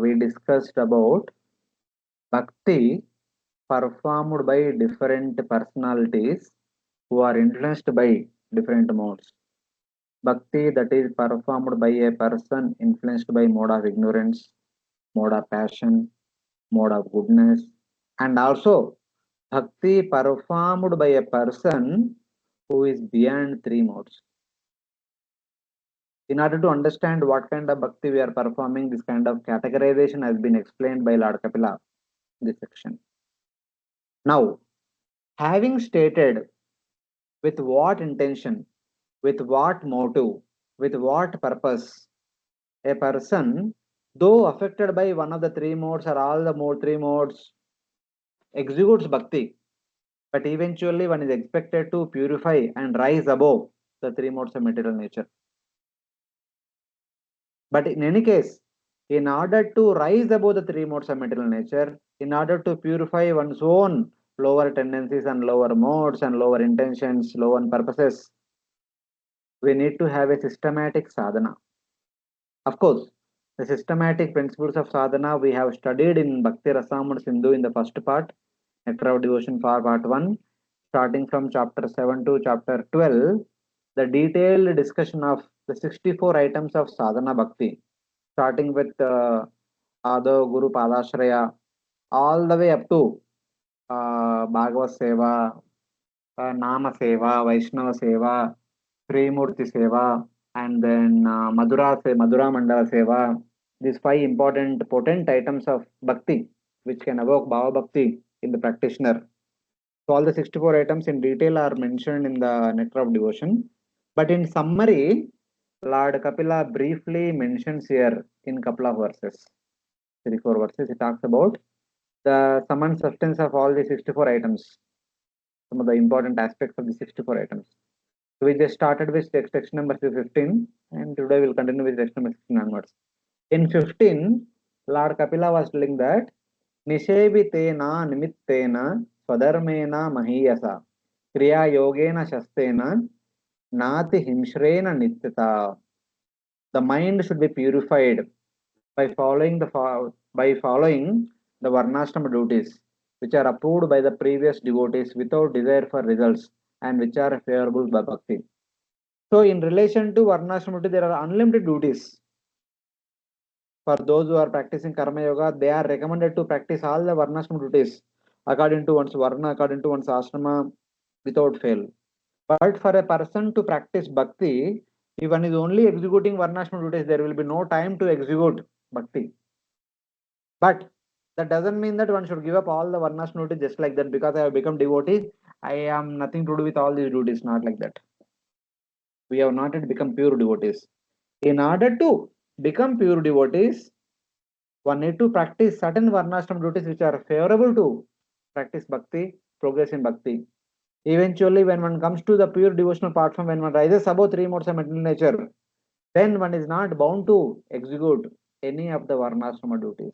we discussed about bhakti performed by different personalities who are influenced by different modes. Bhakti that is performed by a person influenced by mode of ignorance, mode of passion, mode of goodness, and also bhakti performed by a person who is beyond three modes. In order to understand what kind of bhakti we are performing, this kind of categorization has been explained by Lord Kapila in this section. Now, having stated with what intention, with what motive, with what purpose a person, though affected by one of the three modes or all the three modes, executes bhakti, but eventually one is expected to purify and rise above the three modes of material nature. But in any case, in order to rise above the three modes of material nature, in order to purify one's own lower tendencies and lower modes and lower intentions, lower purposes, we need to have a systematic sadhana. Of course, the systematic principles of sadhana we have studied in Bhakti Rasamrita Sindhu in the first part, Nectar of Devotion for part 1, starting from chapter 7 to chapter 12, the detailed discussion of the 64 items of sadhana bhakti, starting with Ado Guru Padashraya, all the way up to Bhagavad Seva, Nama Seva, Vaishnava Seva, Trimurti Seva, and then Madhura Mandala Seva. These five important, potent items of bhakti, which can evoke Bhava Bhakti in the practitioner. So, all the 64 items in detail are mentioned in the Nectar of Devotion. But in summary, Lord Kapila briefly mentions here in couple of verses, 3-4 verses, he talks about the sum and substance of all the 64 items, some of the important aspects of the 64 items. So we just started with text number 15, and today we'll continue with text number 16 onwards. In 15, Lord Kapila was telling that Nishebitena Nimittena Swadharmena Mahiyasa Kriya Yogena Shastena Nati Himshrena Nityata. The mind should be purified by following the varnashrama duties, which are approved by the previous devotees without desire for results and which are favorable by bhakti. So, in relation to varnashrama duty, there are unlimited duties. For those who are practicing karma yoga, they are recommended to practice all the varnashrama duties according to one's varna, according to one's ashrama, without fail. But for a person to practice bhakti, if one is only executing varnashrama duties, there will be no time to execute bhakti. But that doesn't mean that one should give up all the varnashrama duties just like that. Because I have become devotee, I am nothing to do with all these duties. Not like that. We have not yet become pure devotees. In order to become pure devotees, one need to practice certain varnashrama duties which are favorable to practice bhakti, progress in bhakti. Eventually, when one comes to the pure devotional platform, when one rises above three modes of material nature, then one is not bound to execute any of the varnashrama duties.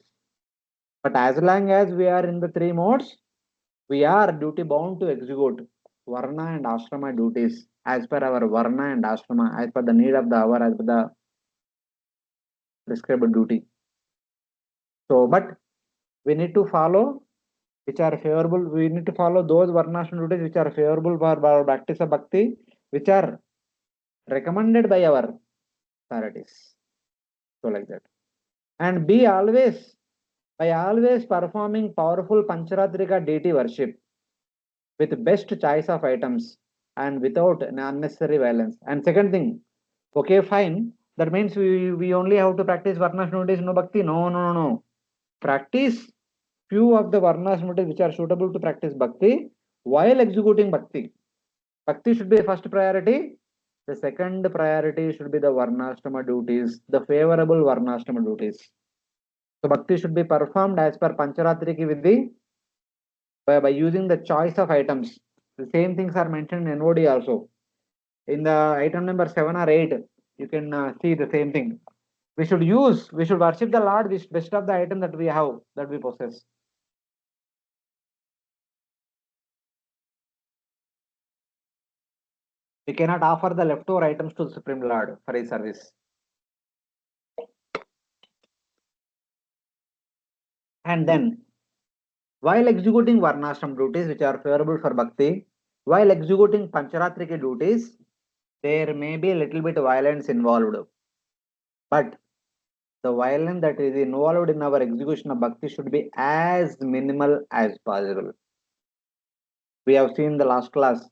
But as long as we are in the three modes, we are duty bound to execute varna and ashrama duties as per our varna and ashrama, as per the need of the hour, as per the prescribed duty. So, but we need to follow which are favorable. We need to follow those varnashrama duties which are favorable for our practice of bhakti, which are recommended by our authorities. So, like that. And be always, by always performing powerful Pancharatrika deity worship with best choice of items and without unnecessary violence. And second thing, okay, fine. That means we only have to practice varna duties, no bhakti. No. Practice few of the varna duties which are suitable to practice bhakti while executing bhakti. Bhakti should be first priority. The second priority should be the varnashrama duties, the favorable varnashrama duties. So bhakti should be performed as per Pancharatriki Vidhi by using the choice of items. The same things are mentioned in NOD also. In the item number 7 or 8, you can see the same thing. We should worship the Lord with best of the item that we have, that we possess. We cannot offer the leftover items to the Supreme Lord for his service. And then, while executing Varnashram duties, which are favorable for Bhakti, while executing Pancharatrika duties, there may be a little bit violence involved. But the violence that is involved in our execution of Bhakti should be as minimal as possible. We have seen the last class,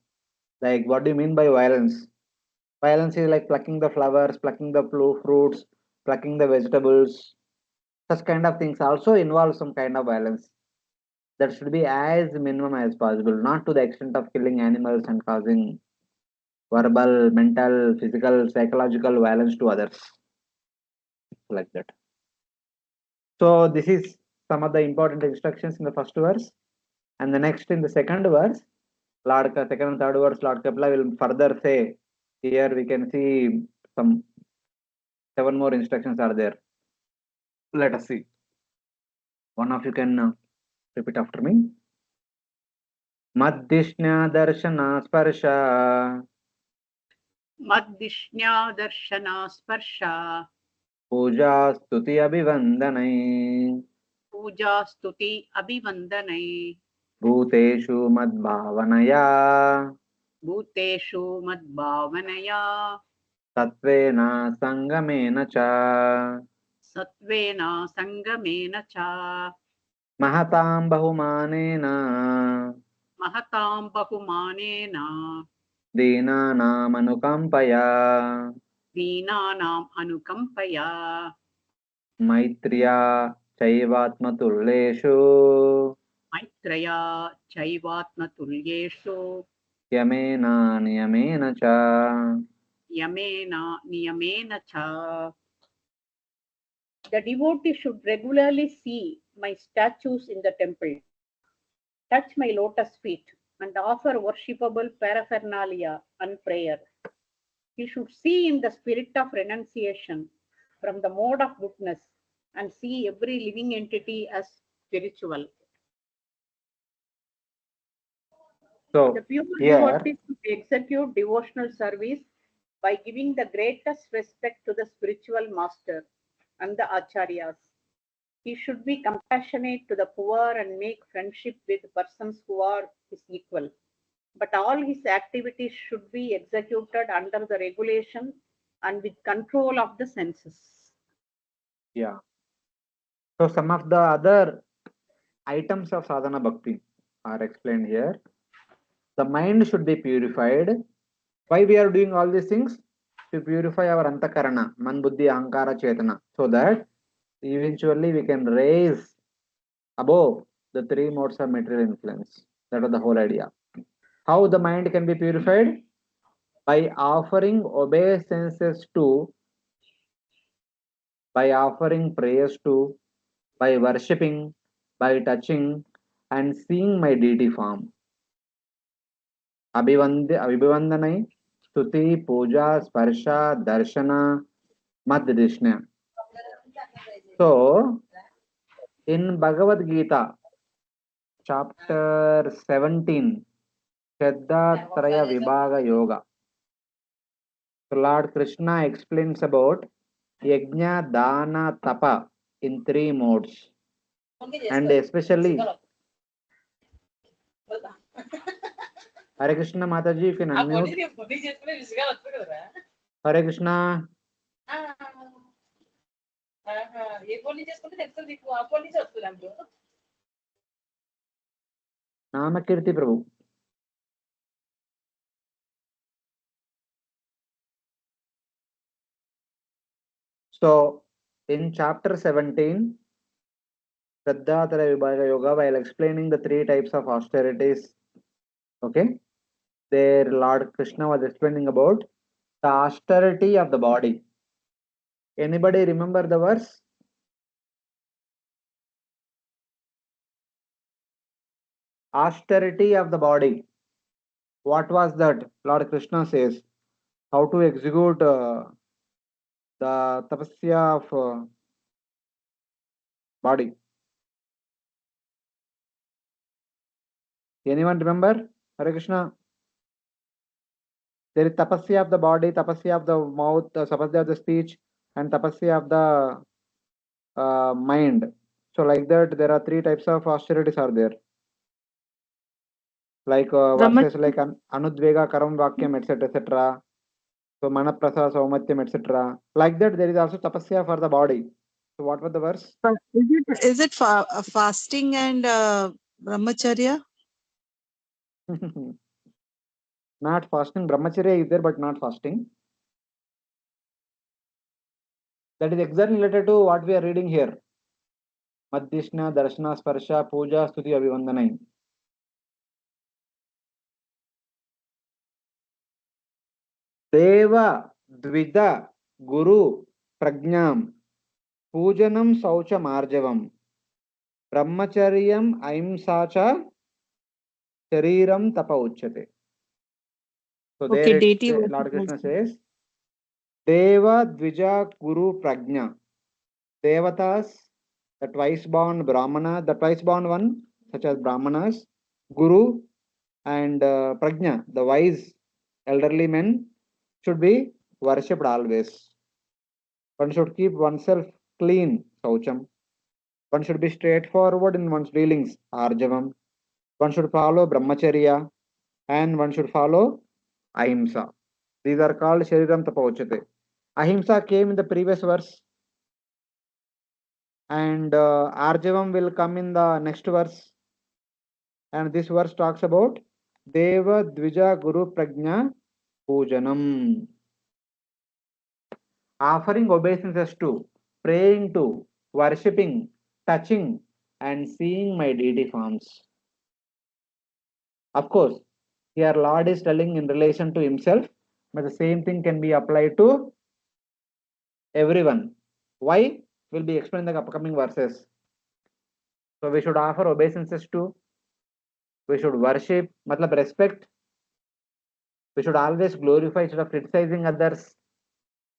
like what do you mean by violence? Violence is like plucking the flowers, plucking the fruits, plucking the vegetables. Such kind of things also involve some kind of violence. That should be as minimum as possible, not to the extent of killing animals and causing verbal, mental, physical, psychological violence to others, like that. So this is some of the important instructions in the first verse, and the next in the second verse, second and third verse, Lord Kapila will further say. Here we can see some 7 more instructions are there. Let us see. One of you can repeat after me. Madhishnya darshana sparsha. Madhishnya darshana sparsha. Puja stuti abhivandanai. Puja stuti abhivandanai. Bhuteshu madbhavanaya. Bhuteshu madbhavanaya. Satvena sangamena cha. Satvena sangamena cha. Mahatam bahumanena. Mahatam bahumanena. Deenanam anukampaya. Deenanam anukampaya. Maitriya chaivatmatulleshu. Maitraya chaivatmatulyeshu. Yamena niyamena cha. Yamena niyamena cha. The devotee should regularly see my statues in the temple, touch my lotus feet, and offer worshipable paraphernalia and prayer. He should see in the spirit of renunciation from the mode of goodness and see every living entity as spiritual. So The pure here, devotee should execute devotional service by giving the greatest respect to the spiritual master and the acharyas. He should be compassionate to the poor and make friendship with persons who are his equal. But all his activities should be executed under the regulation and with control of the senses. yeah. So some of the other items of sadhana bhakti are explained here. The mind should be purified. Why we are doing all these things? To purify our antakarana, man, buddhi, ahankara, chetana, so that eventually we can raise above the 3 modes of material influence. That was the whole idea. How the mind can be purified? By offering obeisances to, by offering prayers to, by worshipping, by touching, and seeing my deity form. Abhivandanai, Stuti, Puja, Sparsha, Darshana, Madhishna. So, in Bhagavad Gita, chapter 17, Shraddha Traya Vibhaga Yoga, Lord Krishna explains about Yajna, Dana, Tapa in 3 modes. And especially, Hare Krishna Mataji, if you can unmute. Hare Krishna. Namakirti Prabhu. So, in chapter 17, Shraddhatara Vibhaga Yoga, while explaining the 3 types of austerities, okay, there Lord Krishna was explaining about the austerity of the body. Anybody remember the verse? Austerity of the body. What was that? Lord Krishna says how to execute the tapasya of body. Anyone remember? Hare Krishna. There is tapasya of the body, tapasya of the mouth, tapasya of the speech, and tapasya of the mind. So like that, there are three types of austerities are there. Like verses like Anudvega, Karam Vakyam, etc. etc. So Manaprasa, Saumatyam, etc. Like that, there is also tapasya for the body. So what was the verse? But is it fasting and brahmacharya? Not fasting. Brahmacharya is there, but not fasting. That is exactly related to what we are reading here. Madhyashna, Darshana, Sparsha, Puja, Stuti, Abhivandanai. Deva, Dvida, Guru, Pragnam, Pujanam, Saucha, Marjavam, Brahmacharyam, Aimsacha, Shariram, Tapa Uchyate. So Okay, there deity Lord worship Krishna also. says, Deva, Dvija, Guru, Prajna. Devatas, the twice born Brahmana, the twice born one, such as Brahmanas, Guru, and Prajna, the wise elderly men, should be worshipped always. One should keep oneself clean, Saucham. One should be straightforward in one's dealings, Arjavam. One should follow Brahmacharya and one should follow Ahimsa. These are called Shariram Tapauchate. Ahimsa came in the previous verse and Arjavam will come in the next verse. And this verse talks about Deva Dvija Guru Prajna Pujanam. Offering obeisances to, praying to, worshipping, touching, and seeing my deity forms. Of course, here Lord is telling in relation to himself, but the same thing can be applied to everyone. Why? Will be explained in the upcoming verses. So we should offer obeisances to, we should worship, matlab respect. We should always glorify instead of criticizing others.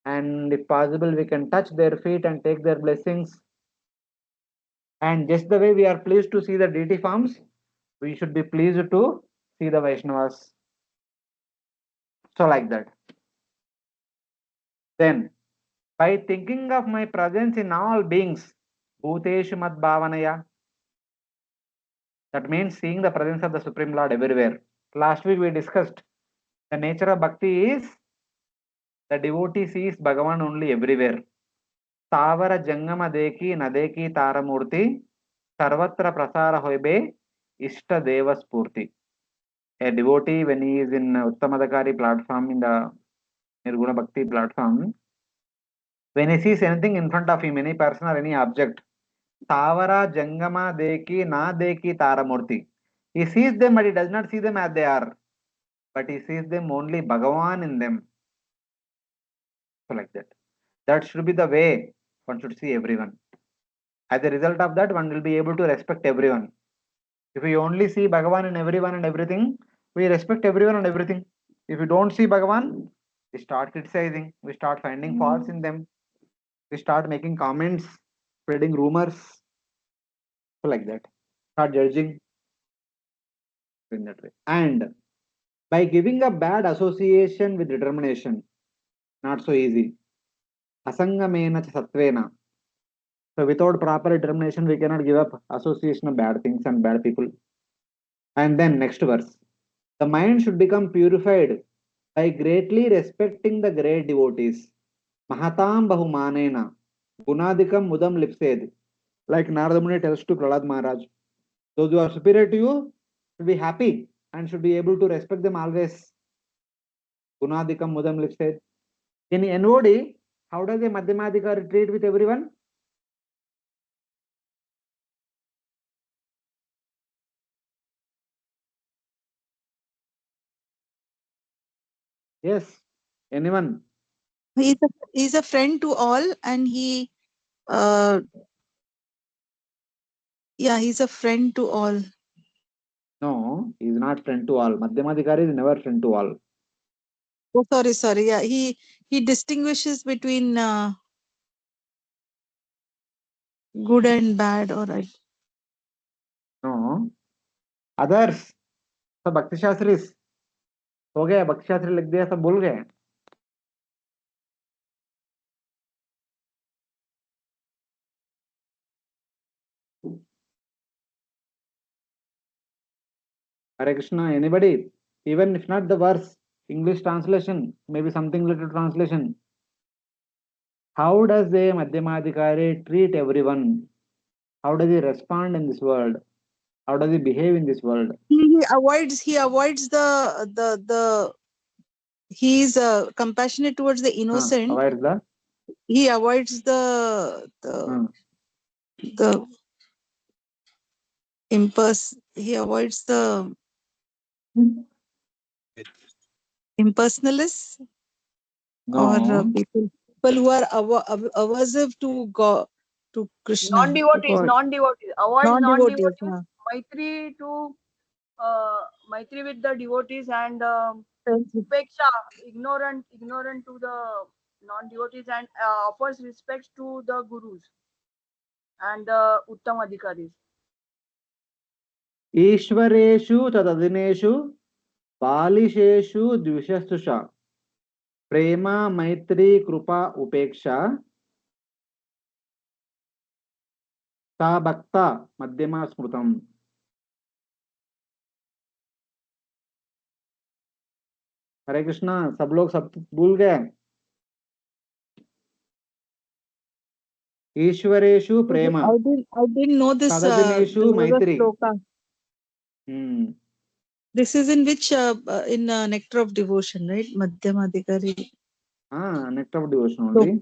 And if possible, we can touch their feet and take their blessings. And just the way we are pleased to see the deity forms, we should be pleased to see the Vaishnavas. So like that. Then, by thinking of my presence in all beings, Bhuteshu Mad Bhavanaya, that means seeing the presence of the Supreme Lord everywhere. Last week we discussed the nature of bhakti is the devotee sees Bhagavan only everywhere. Tavara Jangama Deki Nadeki Taramurti Sarvatra Prasara Hoibe Ishta Deva Spurti. A devotee, when he is in Uttamadakari platform, in the Nirguna Bhakti platform, when he sees anything in front of him, any person or any object, Tavara Jangama Deki Na Deki Taramurti. He sees them, but he does not see them as they are, but he sees them only Bhagavan in them. So, like that. That should be the way one should see everyone. As a result of that, one will be able to respect everyone. If we only see Bhagavan in everyone and everything, we respect everyone and everything. If we don't see Bhagavan, we start criticizing, we start finding faults in them, we start making comments, spreading rumors, so like that. Start judging in that way. And by giving a bad association with determination, not so easy. Asangamena cha satvena. So without proper determination, we cannot give up association of bad things and bad people. And then next verse. The mind should become purified by greatly respecting the great devotees. Mahatam Bahumanena. Gunadikam Mudam Lipsed. Like Narada Muni tells to Prahlad Maharaj. Those who are superior to you should be happy and should be able to respect them always. Gunadikam Mudam Lipsed. In NOD, how does a Madhyamadika treat with everyone? Yes. Anyone? He's a friend to all, and uh he's a friend to all. No, he is not friend to all. Madhyamadikari is never friend to all. Oh, sorry. Yeah, he distinguishes between good and bad. All right. No. Others. सब भक्ति शास्त्री हो गया, भक्ति शास्त्री लिख दिया, सब भूल गए. Hare Krishna, anybody? Even if not the verse, English translation, maybe something little translation. How does a Madhyamadhikari treat everyone? How does he respond in this world? How does he behave in this world? He avoids he is compassionate towards the innocent. Avoids the He avoids the he avoids the impersonalists or no. people who are aversive to God, to Krishna. Non-devotees, God. non-devotees. Avoid Non-devotees, non-devotees. Maitri to Maitri with the devotees and Friendship. upeksha, ignorant to the non-devotees and offers respects to the gurus and the uttam adhikaris. ईश्वरेषु तदधिनेषु बालिशेषु द्विषस्तुषा प्रेम मैत्री कृपा उपेक्षा सा भक्ता मध्यमा स्मृतम. हरे कृष्णा, सब लोग सब भूल गए. ईश्वरेषु प्रेम, I didn't know this. तदधिनेषु मैत्री. This is in which in Nectar of Devotion, right? Madhyamadhikari. Nectar of Devotion only.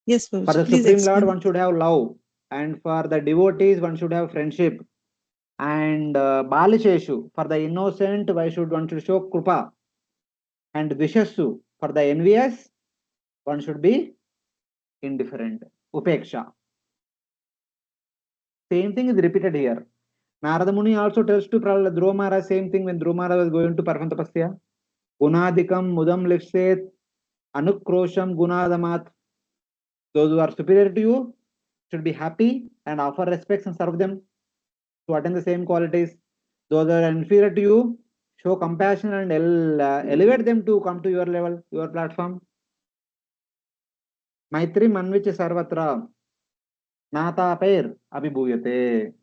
Yes, For the Supreme Lord, one should have love, and for the devotees, one should have friendship. And Balisheshu, for the innocent, one should show Krupa. And Vishassu, for the envious, one should be indifferent. Upeksha. Same thing is repeated here. Narada Muni also tells to Dhruva Maharaj same thing when Dhruva Maharaj was going to perform tapasya. Gunadikam mudam lipset anukrosham gunadamat. Those who are superior to you should be happy and offer respects and serve them to attain the same qualities. Those who are inferior to you, show compassion and elevate them to come to your level, your platform. Maitri manvicha sarvatra nata pair abhibhuyate.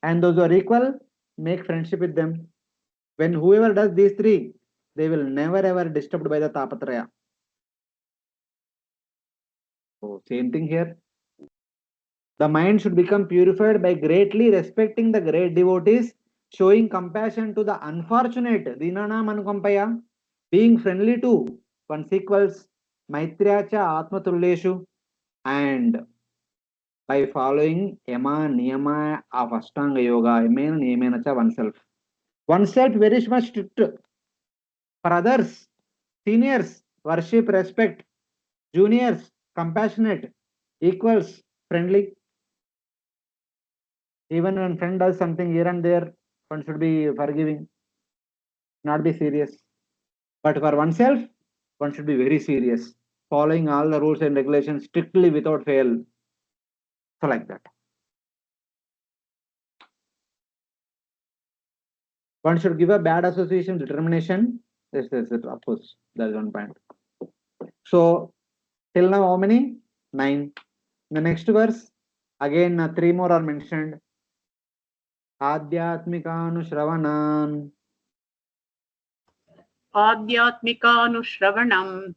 And those who are equal, make friendship with them. When whoever does these three, they will never ever disturbed by the tapatraya. So same thing here. The mind should become purified by greatly respecting the great devotees, showing compassion to the unfortunate, dinana manukampaya, being friendly to one's equals, maitrya cha atmatulleshu, and by following yama niyama of ashtanga yoga, yamena niyamena cha oneself. Oneself very much strict. For others, seniors, worship, respect, juniors, compassionate, equals, friendly. Even when friend does something here and there, one should be forgiving, not be serious. But for oneself, one should be very serious, following all the rules and regulations strictly without fail. So like that. One should give a bad association determination. Yes, of course, that's one point. So till now, how many? 9. The next verse, again 3 more are mentioned. Adhyatmikanushravanam. Adhyatmikanushravanam.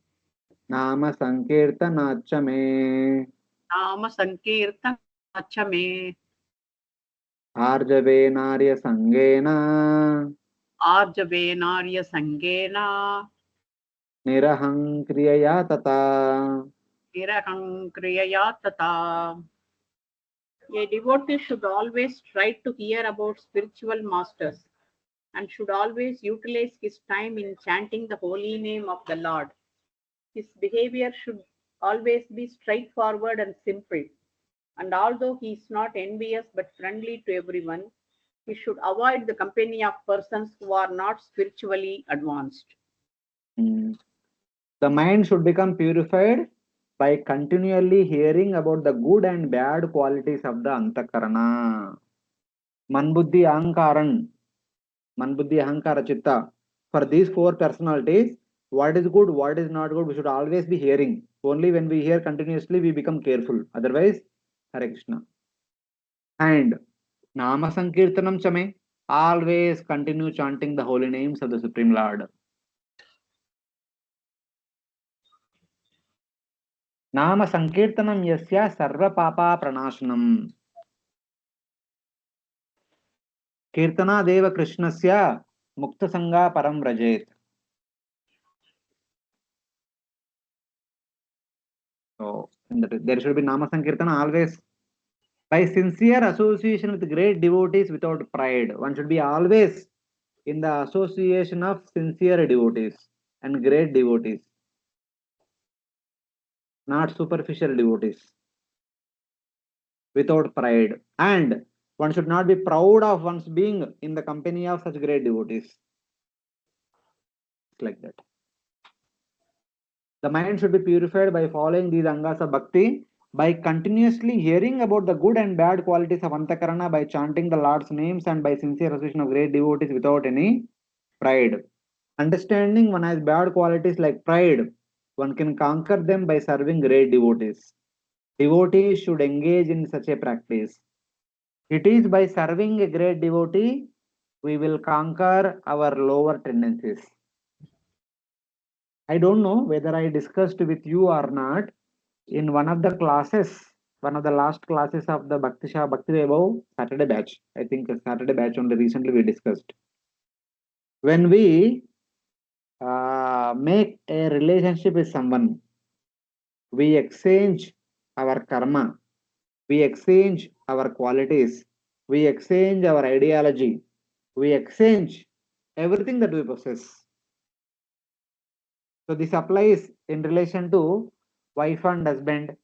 Nama Sankirtanacha me. Nama Sankirtanacha me. Arjavenarya Sangena. Arjavenarya Sangena. Nirahankriyaya tata. Nirahankriyaya tata. A devotee should always try to hear about spiritual masters and should always utilize his time in chanting the holy name of the Lord. His behavior should always be straightforward and simple. And although he is not envious but friendly to everyone, he should avoid the company of persons who are not spiritually advanced. The mind should become purified by continually hearing about the good and bad qualities of the antakarana. Manbuddhi ahankaran, manbuddhi ahankara chitta. For these 4 personalities, what is good, what is not good, we should always be hearing. Only when we hear continuously, we become careful. Otherwise, Hare Krishna. And Nama Sankirtanam Chame, always continue chanting the holy names of the Supreme Lord. Nama Sankirtanam Yasya Sarva Papa Pranashanam. Kirtana Deva Krishnasya Mukta Sangha Param Vrajet. So, there should be Nama Sankirtana always by sincere association with great devotees without pride. One should be always in the association of sincere devotees and great devotees, not superficial devotees, without pride. And one should not be proud of one's being in the company of such great devotees. It's like that. The mind should be purified by following these Angas of Bhakti, by continuously hearing about the good and bad qualities of Antakarana, by chanting the Lord's names, and by sincere association of great devotees without any pride. Understanding one has bad qualities like pride, one can conquer them by serving great devotees. Devotees should engage in such a practice. It is by serving a great devotee we will conquer our lower tendencies. I don't know whether I discussed with you or not in one of the classes, one of the last classes of the Bhakti Vaibhav Saturday batch. I think a Saturday batch only recently we discussed. When we make a relationship with someone, we exchange our karma, we exchange our qualities, we exchange our ideology, we exchange everything that we possess. So this applies in relation to wife and husband,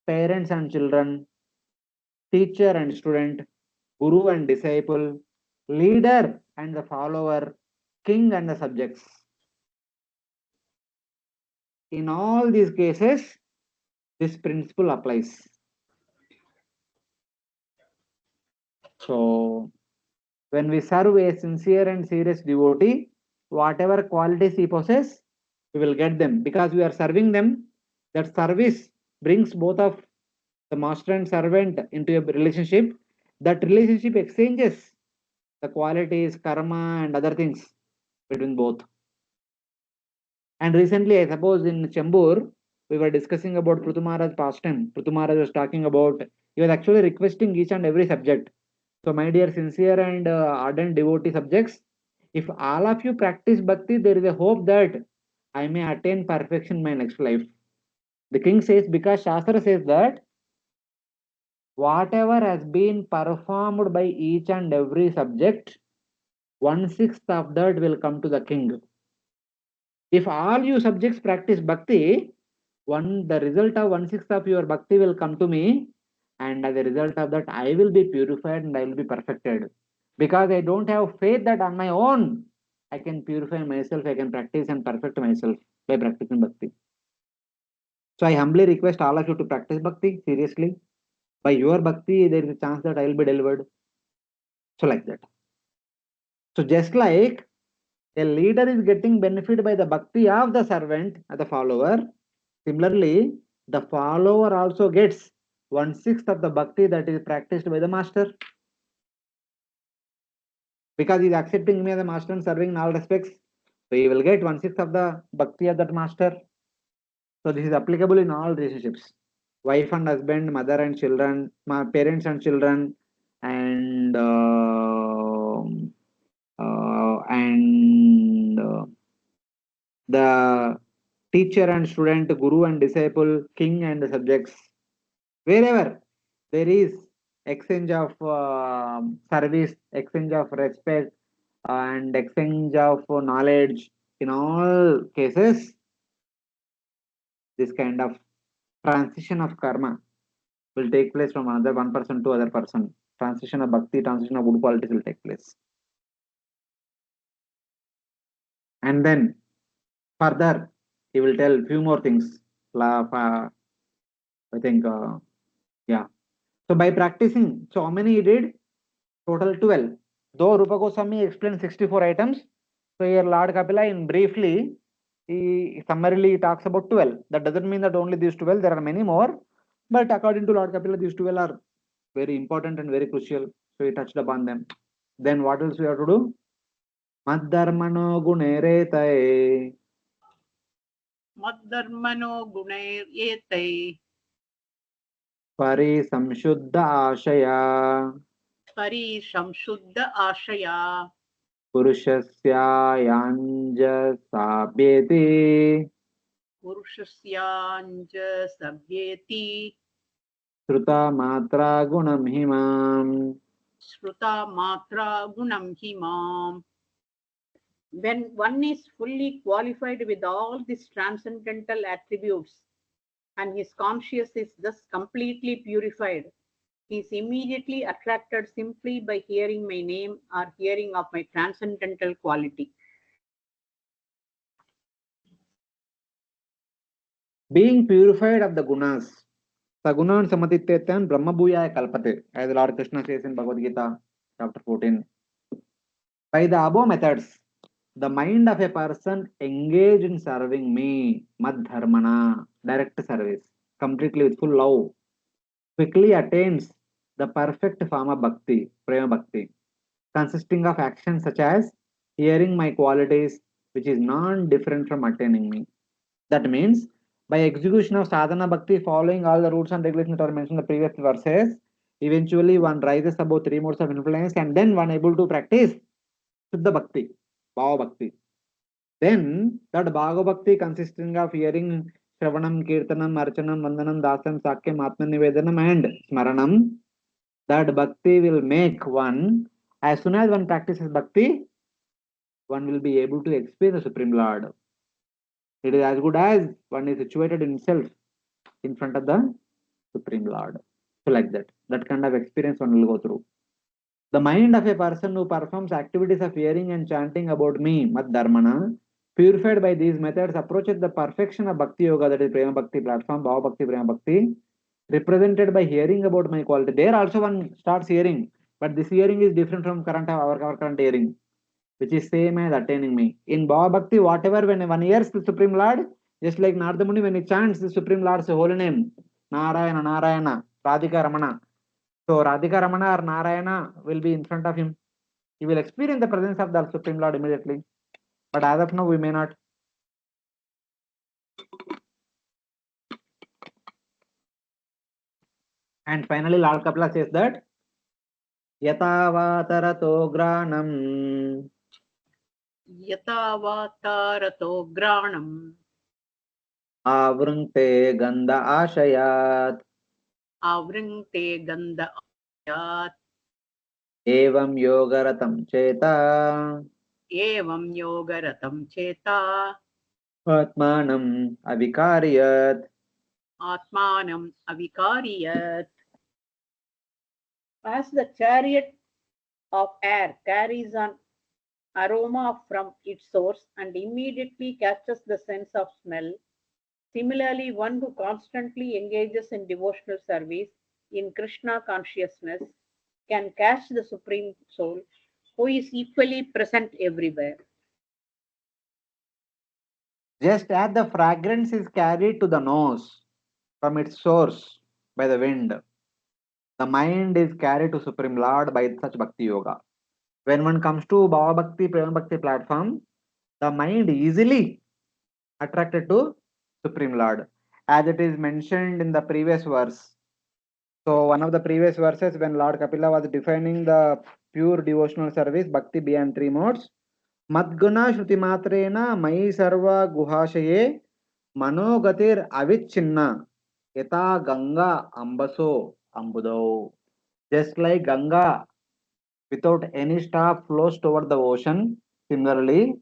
parents and children, teacher and student, guru and disciple, leader and the follower, king and the subjects. In all these cases, this principle applies. So, when we serve a sincere and serious devotee, whatever qualities he possesses, we will get them because we are serving them. That service brings both of the master and servant into a relationship. That relationship exchanges the qualities, karma, and other things between both. And recently, I suppose in Chembur, we were discussing about Prutu Maharaj pastime. Prutu Maharaj was talking about, he was actually requesting each and every subject. So, my dear sincere and ardent devotee subjects, if all of you practice bhakti, there is a hope that I may attain perfection in my next life. The king says, because Shastra says that whatever has been performed by each and every subject, 1/6 of that will come to the king. If all you subjects practice bhakti, the result of 1/6 of your bhakti will come to me, and as a result of that, I will be purified and I will be perfected. Because I don't have faith that on my own I can purify myself, I can practice and perfect myself by practicing bhakti. So I humbly request all of you to practice bhakti seriously. By your bhakti, there is a chance that I will be delivered. So like that. So just like a leader is getting benefit by the bhakti of the servant, the follower, similarly, the follower also gets 1/6 of the bhakti that is practiced by the master. Because he is accepting me as a master and serving in all respects. So he will get 1/6 of the bhakti of that master. So this is applicable in all relationships. Wife and husband, mother and children, parents and children, and the teacher and student, guru and disciple, king and the subjects. Wherever there is exchange of service, exchange of respect, and exchange of knowledge, in all cases, this kind of transition of karma will take place from another one person to other person. Transition of bhakti, transition of good qualities will take place. And then further, he will tell few more things. I think, yeah. So by practicing, so how many he did? Total 12. Though Rupa Goswami explained 64 items, so here Lord Kapila in briefly, he summarily talks about 12. That doesn't mean that only these 12, there are many more. But according to Lord Kapila, these 12 are very important and very crucial. So he touched upon them. Then what else we have to do? Madharmano guneretae Madharmano gunayetai pari samshuddha ashaya pari samshuddha ashaya purushasya yanja sabhyeti purushasya sabhyeti sruta matra gunam himam. Shruta Matra Gunam Himam. When one is fully qualified with all these transcendental attributes and his conscience is thus completely purified, he is immediately attracted simply by hearing my name or hearing of my transcendental quality. Being purified of the gunas. Sagunan samatityetan brahmabhuyaya kalpate. As Lord Krishna says in Bhagavad Gita, chapter 14. By the above methods, the mind of a person engaged in serving me, madharmana, direct service, completely with full love, quickly attains the perfect form of bhakti, prema bhakti, consisting of actions such as hearing my qualities, which is non-different from attaining me. That means, by execution of sadhana bhakti, following all the rules and regulations that are mentioned in the previous verses, eventually one rises above three modes of influence and then one able to practice Shuddha Bhakti, Bhava Bhakti. Then that Bhava Bhakti consisting of hearing Shravanam, Kirtanam, Archanam, Vandanam, Dasam, Sakyam, Atman Nivedanam and Smaranam, that Bhakti will make one, as soon as one practices Bhakti, one will be able to experience the Supreme Lord. It is as good as one is situated himself in front of the Supreme Lord. So like that. That kind of experience one will go through. The mind of a person who performs activities of hearing and chanting about me, Mad Dharmana, purified by these methods, approaches the perfection of Bhakti Yoga, that is Prema Bhakti platform, Bhava Bhakti, Prema Bhakti, represented by hearing about my quality. There also one starts hearing, but this hearing is different from our current hearing, which is same as attaining me. In Bhava Bhakti, whatever when one hears the Supreme Lord, just like Narada Muni when he chants the Supreme Lord's holy name, Narayana, Narayana, Radhika Ramana. So Radhika Ramana or Narayana will be in front of him. He will experience the presence of the Supreme Lord immediately. But as of now, we may not. And finally, Lord Kapila says that Yatavatarato Granam Yatavata Granam Avrunte Ganda Ashayat Avrinte Ganda Ayat Evam Yogaratam Cheta Evam Yogaratam Cheta Atmanam Avikariyat. Atmanam Avikariyat. As the chariot of air carries an aroma from its source and immediately catches the sense of smell, similarly, one who constantly engages in devotional service in Krishna consciousness can catch the Supreme Soul, who is equally present everywhere. Just as the fragrance is carried to the nose from its source by the wind, the mind is carried to Supreme Lord by such Bhakti Yoga. When one comes to Bhava Bhakti, Prema Bhakti platform, the mind easily attracted to Supreme Lord, as it is mentioned in the previous verse. So one of the previous verses when Lord Kapila was defining the pure devotional service, Bhakti beyond three modes, Madguna Shruti Matrena Mai Sarva Guhashaye Manogatir Avichinna Yata Ganga Ambaso Ambudao. Just like Ganga without any stop flows toward the ocean, similarly,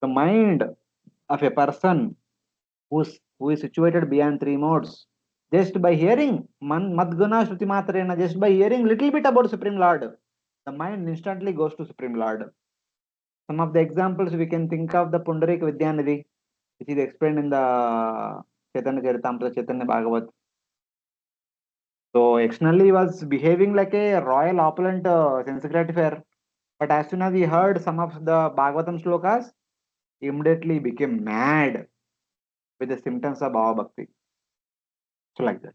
the mind of a person who is situated beyond three modes, just by hearing Madguna Shruti Matrena, just by hearing little bit about Supreme Lord, the mind instantly goes to Supreme Lord. Some of the examples we can think of the Pundarik Vidyanidhi, which is explained in the Chaitanya Charitamrita, Chaitanya Bhagavat. So externally he was behaving like a royal opulent sense gratifier. But as soon as he heard some of the Bhagavatam slokas, he immediately became mad with the symptoms of Bhava Bhakti. So like that.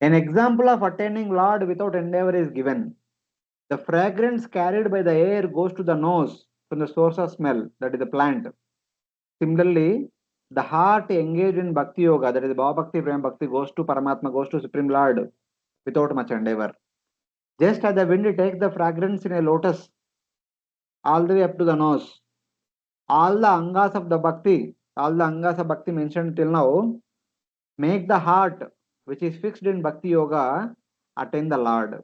An example of attaining Lord without endeavor is given. The fragrance carried by the air goes to the nose from the source of smell, that is the plant. Similarly, the heart engaged in Bhakti Yoga, that is Bhava Bhakti, Prema Bhakti, goes to Paramatma, goes to Supreme Lord without much endeavor. Just as the wind takes the fragrance in a lotus all the way up to the nose, all the Angas of the Bhakti, all the Angas of Bhakti mentioned till now, make the heart, which is fixed in Bhakti Yoga, attain the Lord.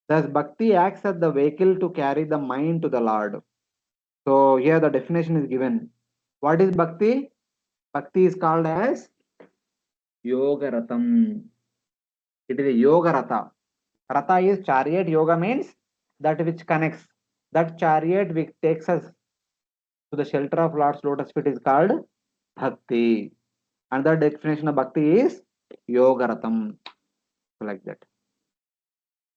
Thus, Bhakti acts as the vehicle to carry the mind to the Lord. So, here the definition is given. What is Bhakti? Bhakti is called as Yoga Ratam. It is a Yoga Ratha. Ratha is chariot. Yoga means that which connects. That chariot which takes us to the shelter of Lord's lotus feet is called Bhakti. Another definition of Bhakti is Yoga Ratam. Like that.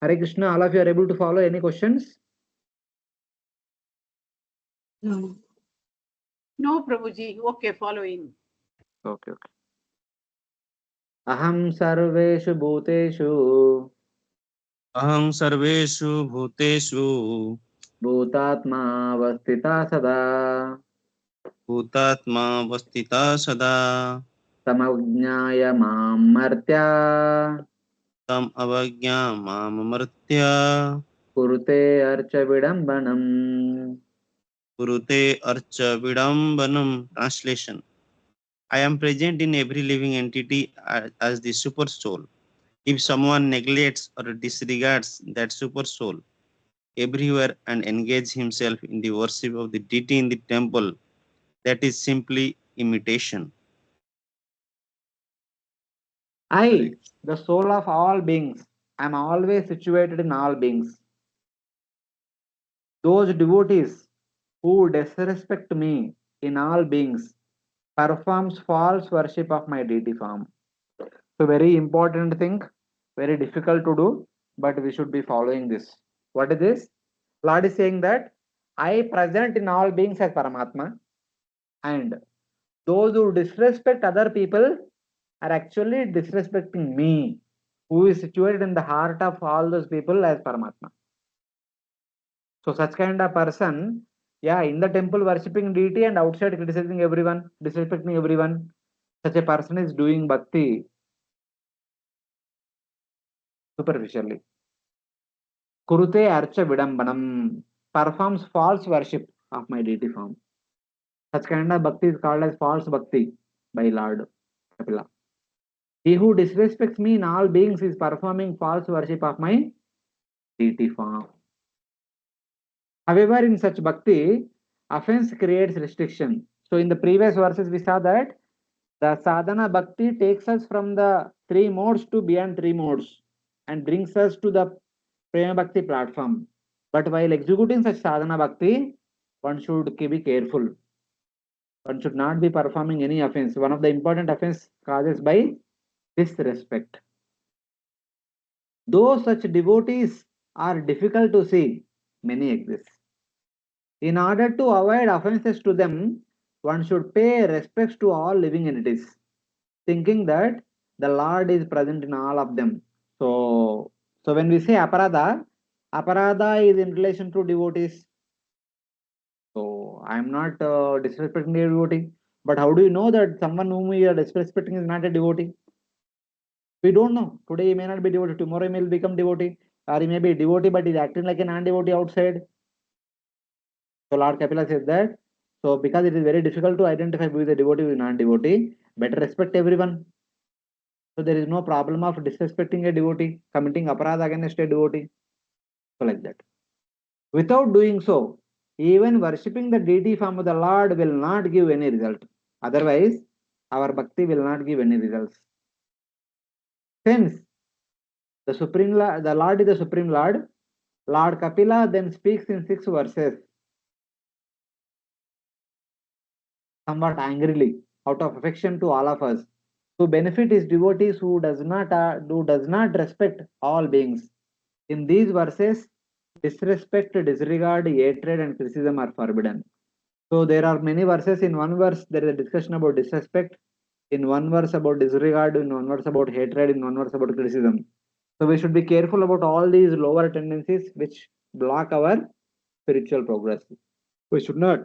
Hare Krishna, all of you are able to follow any questions? No. No, Prabhuji. Okay, following. Okay. Aham sarveshu bhuteshu अहं सर्वेषु भूतेषु bhutatma avastita sada भूतात्मा वस्थिता सदा samajnaya mam martya तम अवज्ञा माममर्त्य kurute archa vidambanam. कुरुते urge विडम्बनम. Translation: I am present in every living entity as the super soul. If someone neglects or disregards that super soul everywhere and engages himself in the worship of the deity in the temple, that is simply imitation. I, the soul of all beings, am always situated in all beings. Those devotees who disrespect me in all beings performs false worship of my deity form. So very important thing, very difficult to do, but we should be following this. What is this? Lord is saying that I present in all beings as Paramatma, and those who disrespect other people are actually disrespecting me, who is situated in the heart of all those people as Paramatma. So such kind of person, yeah, in the temple worshipping deity and outside criticizing everyone, disrespecting everyone, such a person is doing bhakti superficially. Kurute archa vidambanam, performs false worship of my deity form. Such kind of bhakti is called as false bhakti by Lord Kapila. He who disrespects me in all beings is performing false worship of my deity form. However, in such bhakti, offense creates restriction. So in the previous verses, we saw that the sadhana bhakti takes us from the three modes to beyond three modes and brings us to the prema bhakti platform. But while executing such sadhana bhakti, one should be careful. One should not be performing any offense. One of the important offense causes by disrespect. Though such devotees are difficult to see, many exist. In order to avoid offenses to them, one should pay respects to all living entities, thinking that the Lord is present in all of them. So when we say aparada, aparada is in relation to devotees. So I am not disrespecting a devotee, but how do you know that someone whom we are disrespecting is not a devotee? We don't know. Today he may not be devotee, tomorrow he may become devotee, or he may be a devotee but is acting like a non-devotee outside. So Lord Kapila says that, so because it is very difficult to identify who is a devotee, who is non-devotee, better respect everyone. So there is no problem of disrespecting a devotee, committing aparadha against a devotee. So like that. Without doing so, even worshipping the deity form of the Lord will not give any result. Otherwise, our bhakti will not give any results. Since the Lord is the Supreme Lord, Lord Kapila then speaks in 6 verses, somewhat angrily, out of affection to all of us, to benefit his devotees who does not respect all beings. In these verses, disrespect, disregard, hatred, and criticism are forbidden. So there are many verses. In one verse, there is a discussion about disrespect. In one verse about disregard. In one verse about hatred. In one verse about criticism. So we should be careful about all these lower tendencies which block our spiritual progress. We should not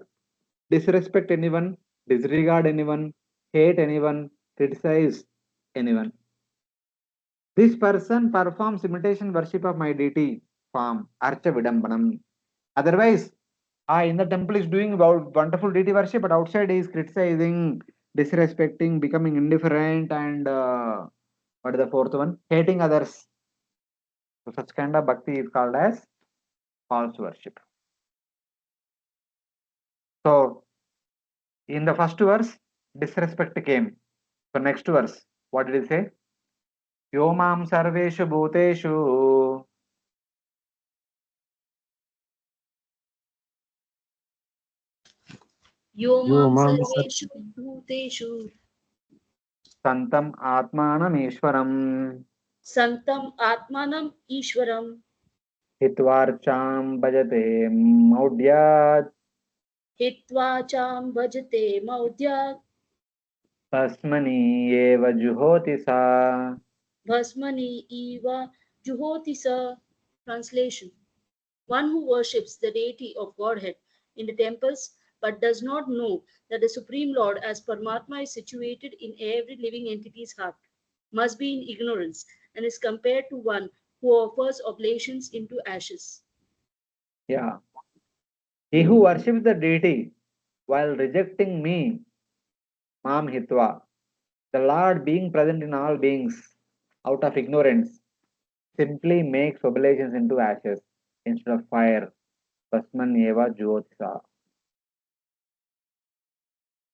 disrespect anyone, disregard anyone, hate anyone, criticize anyone. This person performs imitation worship of my deity form, Archa Vidambanam. Otherwise, in the temple is doing about wonderful deity worship, but outside he is criticizing, disrespecting, becoming indifferent, and what is the fourth one? Hating others. So such kind of bhakti is called as false worship. So in the first verse, disrespect came. So next verse, what did he say? Yo mam sarveshu bhuteshu यो यो मां मां सर्वेषु भूतेषु santam atmanam ishwaram सन्तम् आत्मानम् ईश्वरम् hitvarcham bhajate maudyat हित्वा चां भजते मौद्यात् tasmani eva juhoti sa. भस्मनि इव जुहोति स. Translation: One who worships the deity of Godhead in the temples but does not know that the Supreme Lord as Paramatma is situated in every living entity's heart must be in ignorance and is compared to one who offers oblations into ashes. Yeah. He who worships the deity while rejecting me, mam hitva, the Lord being present in all beings out of ignorance, simply makes oblations into ashes instead of fire. Basman eva jyotisa.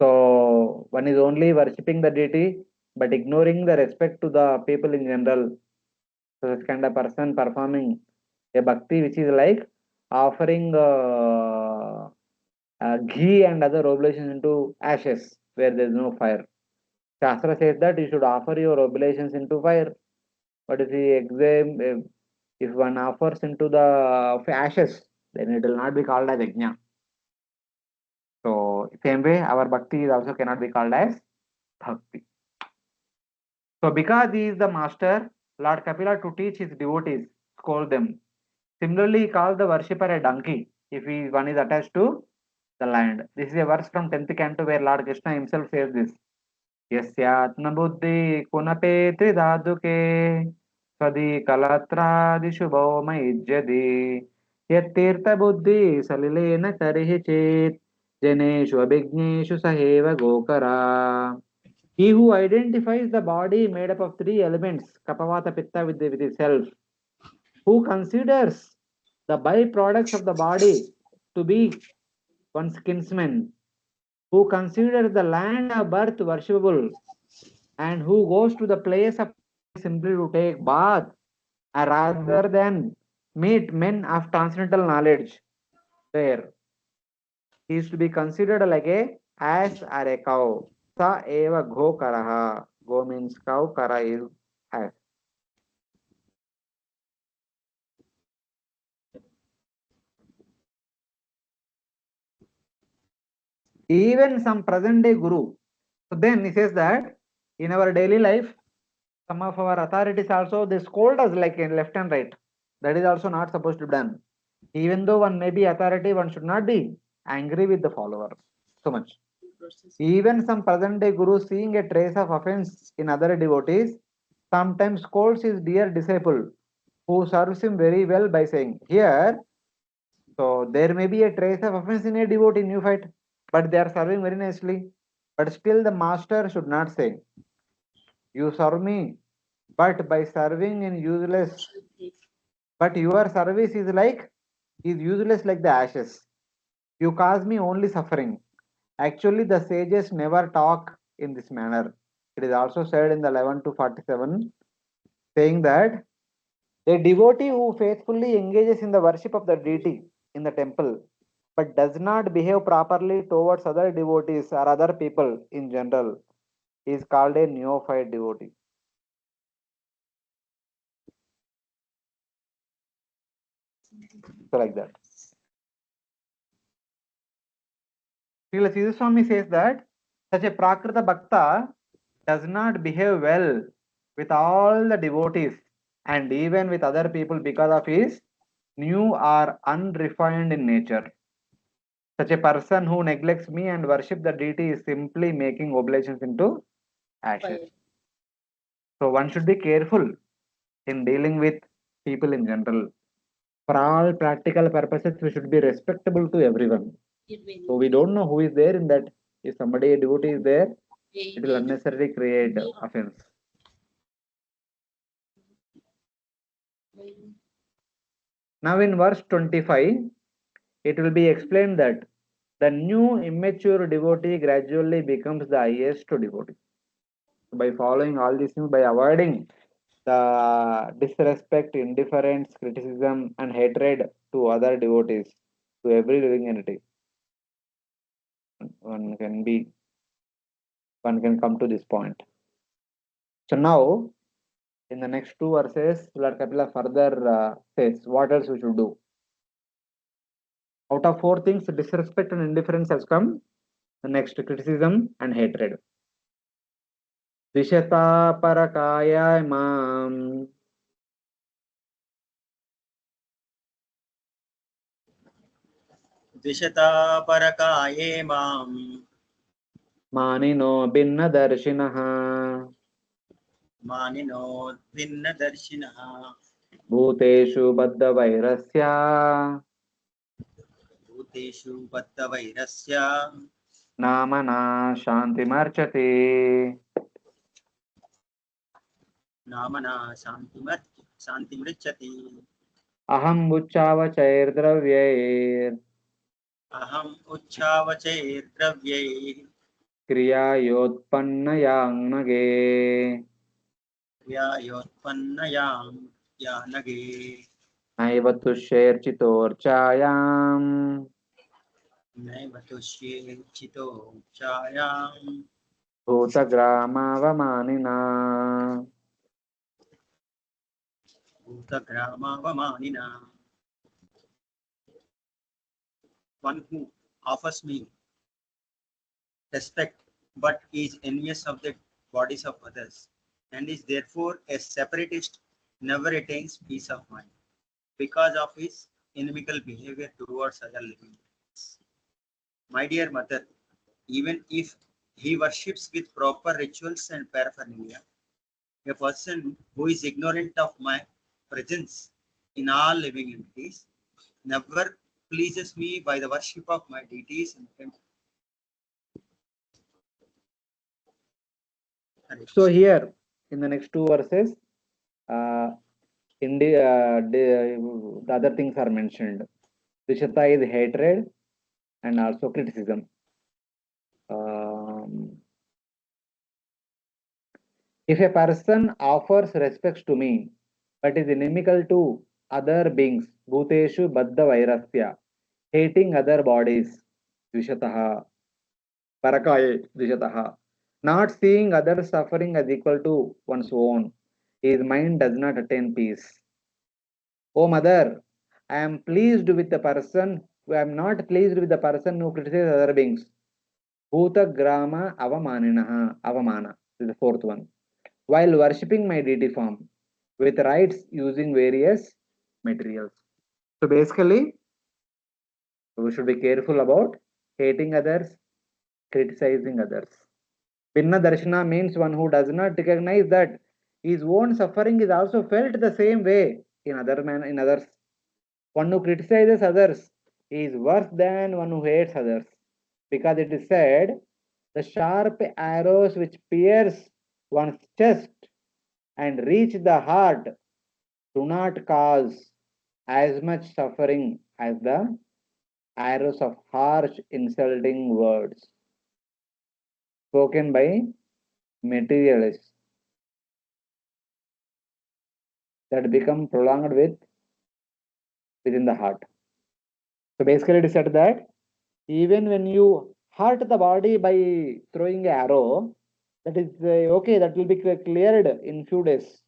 So one is only worshipping the deity but ignoring the respect to the people in general. So this kind of person performing a bhakti which is like offering ghee and other oblations into ashes where there is no fire. Shastra says that you should offer your oblations into fire. But if one offers into the ashes, then it will not be called as yajna. So same way, our bhakti is also cannot be called as bhakti. So because he is the master, Lord Kapila to teach his devotees, scold them. Similarly, he called the worshipper a donkey if one is attached to the land. This is a verse from 10th canto where Lord Krishna himself says this. Yasyatma buddhi kunape tridhaduke svadi kalatradisu bhauma ijjadi yattirtha buddhi salilena karihi chet janeshu abhigneshu saheva gokara. He who identifies the body made up of three elements, kapavata pitta with itself, who considers the byproducts of the body to be one's kinsmen, who considers the land of birth worshipable, and who goes to the place of simply to take bath rather than meet men of transcendental knowledge there. He is to be considered like a ass or a cow. Sa eva gho karaha. Go means cow, kara is ass. Even some present day guru. So then he says that in our daily life, some of our authorities also they scold us like in left and right. That is also not supposed to be done. Even though one may be authority, one should not be angry with the follower so much. Even some present day guru seeing a trace of offense in other devotees, sometimes scolds his dear disciple who serves him very well by saying, here, so there may be a trace of offense in a devotee in fight, but they are serving very nicely. But still the master should not say, you serve me, but by serving in useless, but your service is useless like the ashes. You cause me only suffering. Actually, the sages never talk in this manner. It is also said in the 11 to 47, saying that a devotee who faithfully engages in the worship of the deity in the temple but does not behave properly towards other devotees or other people in general is called a neophyte devotee. So, like that. Srila Siddha Swami says that such a Prakrita Bhakta does not behave well with all the devotees and even with other people because of his new or unrefined in nature. Such a person who neglects me and worship the deity is simply making oblations into ashes. Fire. So one should be careful in dealing with people in general. For all practical purposes, we should be respectable to everyone. So we don't know who is there in that. If somebody, a devotee is there, it will unnecessarily create offense. Now in verse 25, it will be explained that the new immature devotee gradually becomes the highest devotee. By following all these things, by avoiding the disrespect, indifference, criticism, and hatred to other devotees, to every living entity, one can be, one can come to this point. So now, in the next two verses, Lord Kapila further says what else we should do. Out of four things, disrespect and indifference has come. The next, criticism and hatred. Vishata parakaya mam द्विषतापरकाये माम् manino binna darshinaha मानिनो भिन्नदर्शिनः bhuteshu baddha vairasya भूतेषु बद्धवैरस्य namana shantimarchate. नामना शान्तिमृच्छति Aham ucchavachairdravyair अहम् उच्छावचैर्द्रव्यैः kriyayotpannayannage क्रियायोत्पन्नयां यानगे naiva tushyairchitorchayam naive तुष्ये चितो चायाम् bhutagramavamanina. भूतग्रामावमानिना. One who offers me respect but is envious of the bodies of others and is therefore a separatist never attains peace of mind because of his inimical behavior towards other living beings. My dear mother, even if he worships with proper rituals and paraphernalia, a person who is ignorant of my presence in all living entities never pleases me by the worship of my deities in the temple. So here in the next two verses, the other things are mentioned. Vishata is hatred and also criticism. If a person offers respects to me, but is inimical to other beings, bhuteshu baddha vairasya, hating other bodies, dvishataha, parakaye dvishataha, not seeing others suffering as equal to one's own, his mind does not attain peace. O mother, I am pleased with the person, I am not pleased with the person who criticizes other beings. Bhuta grama avamaninaha, avamana is the fourth one. While worshipping my deity form with rites using various materials. So basically, we should be careful about hating others, criticizing others. Binna darshana means one who does not recognize that his own suffering is also felt the same way in others. One who criticizes others is worse than one who hates others, because it is said, the sharp arrows which pierce one's chest and reach the heart do not cause as much suffering as the arrows of harsh, insulting words spoken by materialists that become prolonged within the heart. So basically, it is said that even when you hurt the body by throwing an arrow, that is okay, that will be cleared in few days.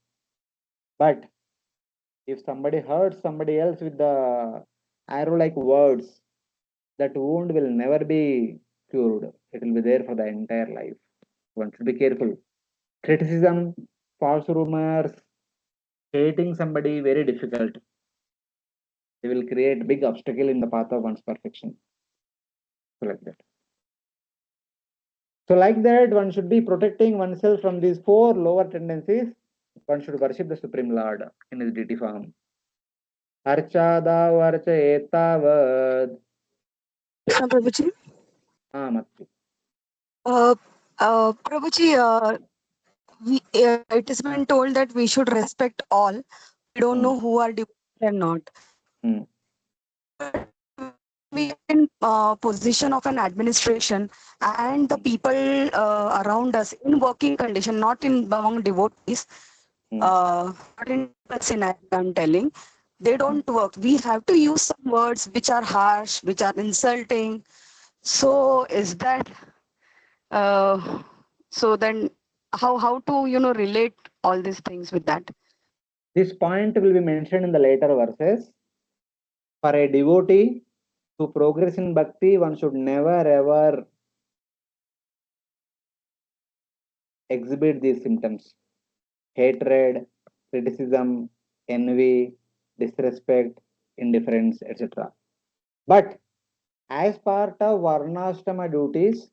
But if somebody hurts somebody else with the arrow like words, that wound will never be cured. It will be there for the entire life. One should be careful. Criticism, false rumors, hating somebody very difficult. They will create big obstacle in the path of one's perfection. So like that. So like that, one should be protecting oneself from these four lower tendencies. One should worship the Supreme Lord in his deity form. Archada varcha etavad. Prabhuji. Matti. Prabhuji, it has been told that we should respect all. We don't know who are devotees and not. We are in position of an administration, and the people around us in working condition, not in among devotees, not in scenario I'm telling, they don't work. We have to use some words which are harsh, which are insulting. So is that so then how to relate all these things with that? This point will be mentioned in the later verses. For a devotee to progress in bhakti, one should never ever exhibit these symptoms: hatred, criticism, envy, disrespect, indifference, etc. But as part of varnashrama duties,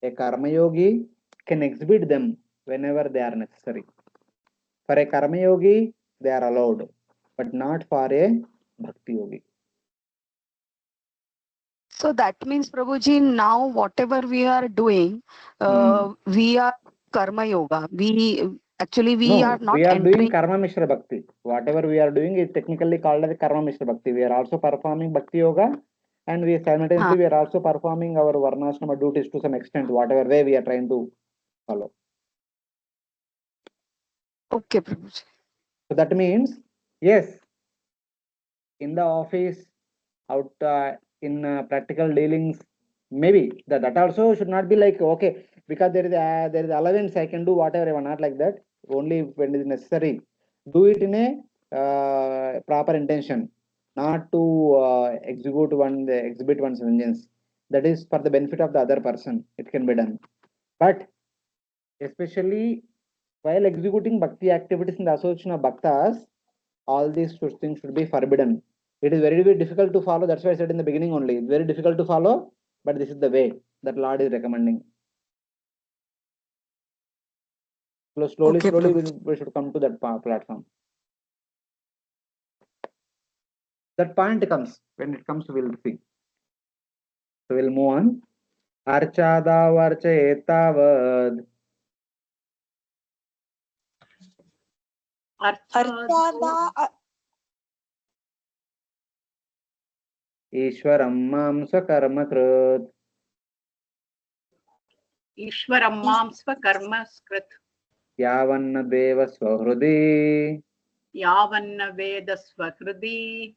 a karma yogi can exhibit them whenever they are necessary. For a karma yogi, they are allowed, but not for a bhakti yogi. So that means, Prabhuji, now whatever we are doing, we are karma yoga. We are not we are doing entering. karma mishra bhakti. Whatever we are doing is technically called as karma mishra bhakti. We are also performing bhakti yoga, and we simultaneously we are also performing our varnashrama duties to some extent, whatever way we are trying to follow. Okay, Prabhuji. So that means, yes, in the office, out in practical dealings, maybe that also should not be like, okay, because there is allowance, I can do whatever I want. Not like that. Only when it is necessary. Do it in a proper intention, not to exhibit one's vengeance. That is for the benefit of the other person. It can be done. But especially while executing bhakti activities in the association of bhaktas, all these things should be forbidden. It is very, very difficult to follow. That's why I said in the beginning only. It's very difficult to follow, but this is the way that Lord is recommending. So slowly, we should come to that platform. That point comes. When it comes, we'll see. So we'll move on. Archada varcha etavad. Archada Ishwaram mam swakarma krit. Ishwaram mam swakarma skrit. Yavanna deva swahrudi. Yavanna veda swakriti.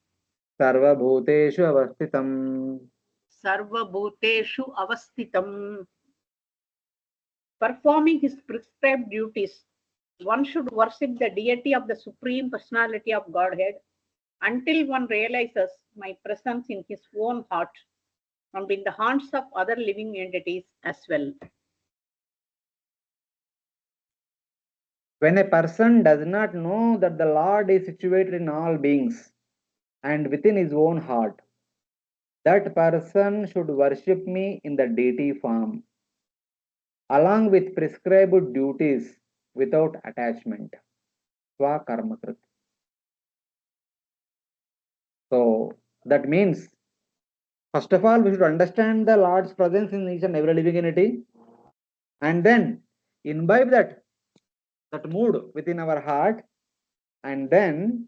Sarva bhuteshu avastitam. Sarva bhuteshu avastitam. Performing his prescribed duties, one should worship the deity of the Supreme Personality of Godhead until one realizes my presence in his own heart and in the hearts of other living entities as well. When a person does not know that the Lord is situated in all beings and within his own heart, that person should worship me in the deity form, along with prescribed duties without attachment. Swakarmakrit. So that means, first of all, we should understand the Lord's presence in each and every living entity, and then imbibe that mood within our heart, and then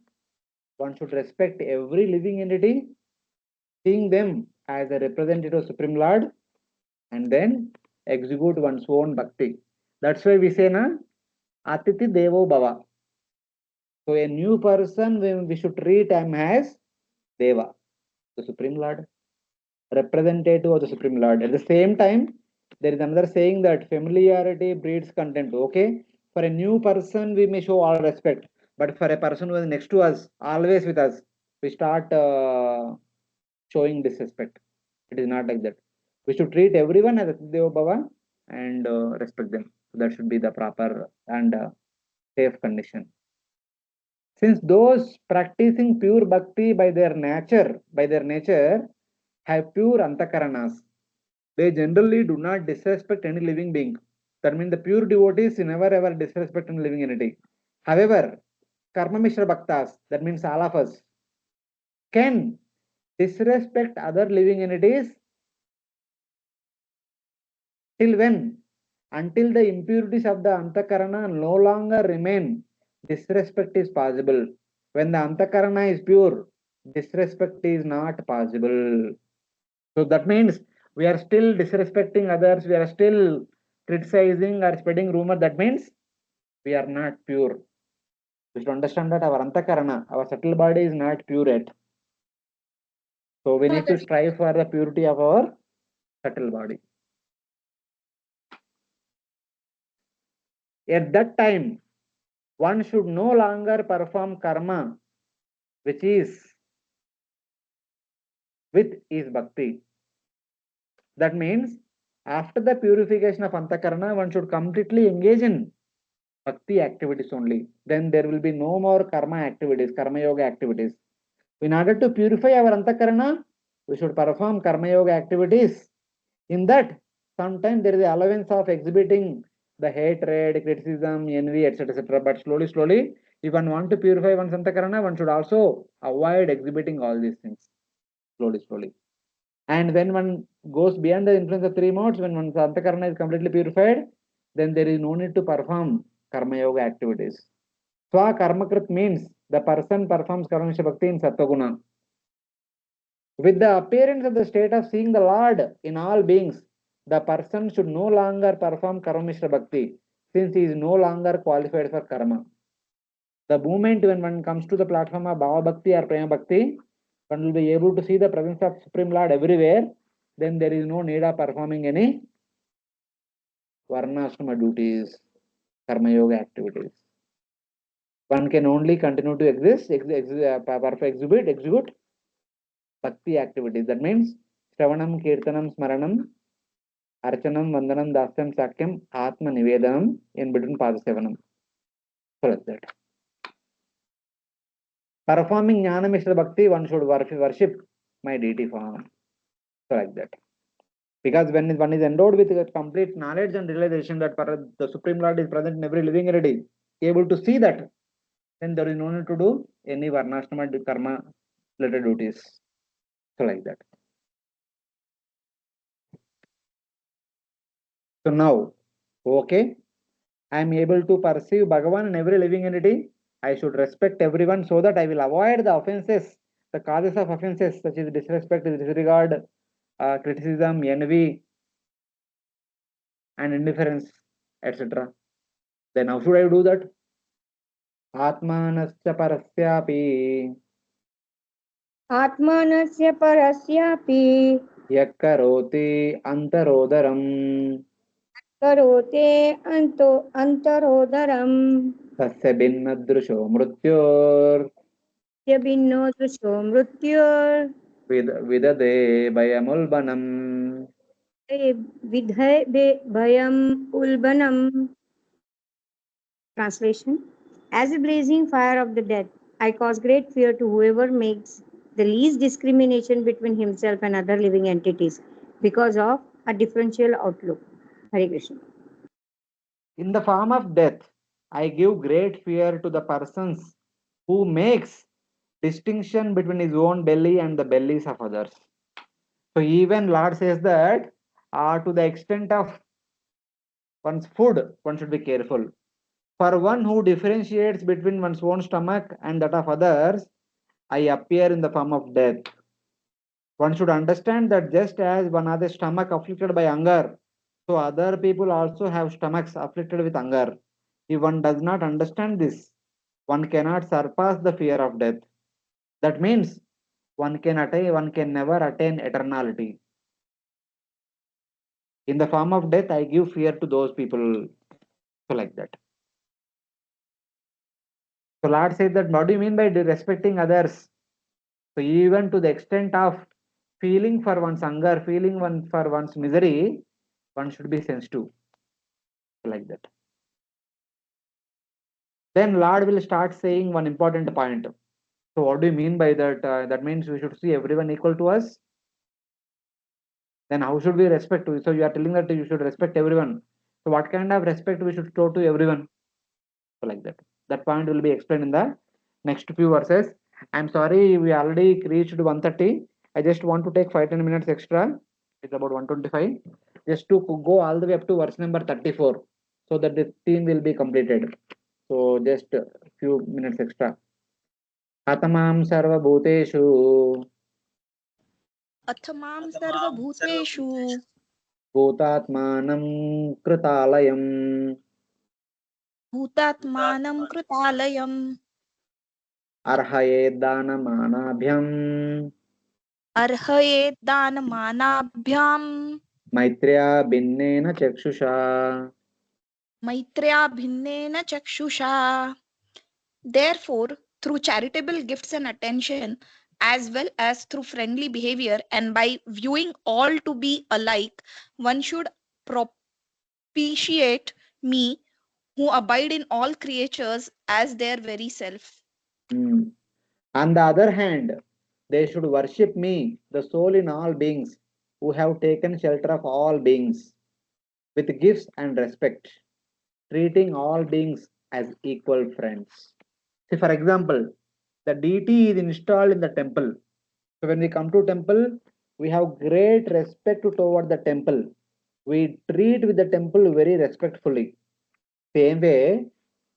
one should respect every living entity, seeing them as a representative of Supreme Lord, and then execute one's own bhakti. That's why we say, na, Atiti Devo Bhava. So a new person, we should treat him as Deva, the Supreme Lord, representative of the Supreme Lord. At the same time, there is another saying that familiarity breeds contempt. Okay, for a new person, we may show all respect, but for a person who is next to us, always with us, we start showing disrespect. It is not like that. We should treat everyone as Deva Bhava and respect them. That should be the proper and safe condition. Since those practicing pure bhakti by their nature, have pure antakaranas, they generally do not disrespect any living being. That means the pure devotees never ever disrespect any living entity. However, karma mishra bhaktas, that means all of us, can disrespect other living entities till when? Until the impurities of the antakarana no longer remain, disrespect is possible. When the antakarana is pure, disrespect is not possible. So that means we are still disrespecting others, we are still criticizing or spreading rumor. That means we are not pure. We should understand that our antakarana, our subtle body is not pure yet. So we need to strive for the purity of our subtle body. At that time, one should no longer perform karma, which is with is bhakti. That means after the purification of antakarana, one should completely engage in bhakti activities only. Then there will be no more karma activities, karma yoga activities. In order to purify our antakarana, we should perform karma yoga activities. In that, sometimes there is the allowance of exhibiting the hatred, criticism, envy, etc. But slowly, if one want to purify one's antakarana, one should also avoid exhibiting all these things. Slowly. And when one goes beyond the influence of three modes, when one's antakarana is completely purified, then there is no need to perform karma yoga activities. Swa karmakrit means the person performs karma bhakti in sattva. With the appearance of the state of seeing the Lord in all beings, the person should no longer perform karma bhakti, since he is no longer qualified for karma. The moment when one comes to the platform of bhava bhakti or prema bhakti, one will be able to see the presence of Supreme Lord everywhere. Then there is no need of performing any varnashrama duties, karma yoga activities. One can only continue to execute bhakti activities. That means Shravanam, Kirtanam, Smaranam, Archanam, Vandanam, Dasyam, Sakyam, Atma Nivedanam in between Padasevanam. So like that. Performing Jnana Mishra Bhakti, one should worship my deity form. So like that. Because when one is endowed with complete knowledge and realization that the Supreme Lord is present in every living entity, able to see that, then there is no need to do any varnashrama karma related duties. So like that. So now, okay, I am able to perceive Bhagavan in every living entity. I should respect everyone so that I will avoid the offenses, the causes of offenses such as disrespect, disregard, criticism, envy, and indifference, etc. Then how should I do that? Atmanasya parasyapi आत्मानस्य परस्यापि yakkaroti antarodaram करोते अंतरोदरम tasya binnadrusho mrityor य भिन्नो दृशो मृत्युर् vidade bayamulbanam. विधय भयम उल्बनम. Translation: As a blazing fire of the dead, I cause great fear to whoever makes the least discrimination between himself and other living entities because of a differential outlook. Hare Krishna. In the form of death, I give great fear to the persons who makes distinction between his own belly and the bellies of others. So even Lord says that to the extent of one's food, one should be careful. For one who differentiates between one's own stomach and that of others, I appear in the form of death. One should understand that just as one has a stomach afflicted by hunger, so other people also have stomachs afflicted with hunger. If one does not understand this, one cannot surpass the fear of death. That means one can never attain eternality. In the form of death, I give fear to those people. So like that. So Lord said that what do you mean by respecting others? So even to the extent of feeling for one's hunger, for one's misery, one should be sensitive. Like that. Then Lord will start saying one important point. So what do you mean by that? That means we should see everyone equal to us. Then how should we respect? So you are telling that you should respect everyone. So what kind of respect we should show to everyone? So like that. That point will be explained in the next few verses. I'm sorry, we already reached 130. I just want to take 5-10 minutes extra. It's about 125. Just to go all the way up to verse number 34, so that the theme will be completed. So just a few minutes extra. Atamam sarvabhuteshu अथ मां Atamam सर्वभूतेषु bhutatmanam kritalayam भूतात्मानं कृतालयम् arhaye danamanabhyam अर्हये दानमानाभ्यां maitreya binnena chakshusha. मैत्र्या भिन्नेन चक्षुषा. Therefore, through charitable gifts and attention, as well as through friendly behavior, and by viewing all to be alike, one should propitiate me who abide in all creatures as their very self. On the other hand, they should worship me, the soul in all beings, who have taken shelter of all beings, with gifts and respect, treating all beings as equal friends. See, for example, the deity is installed in the temple. So when we come to temple, we have great respect toward the temple. We treat with the temple very respectfully. Same way,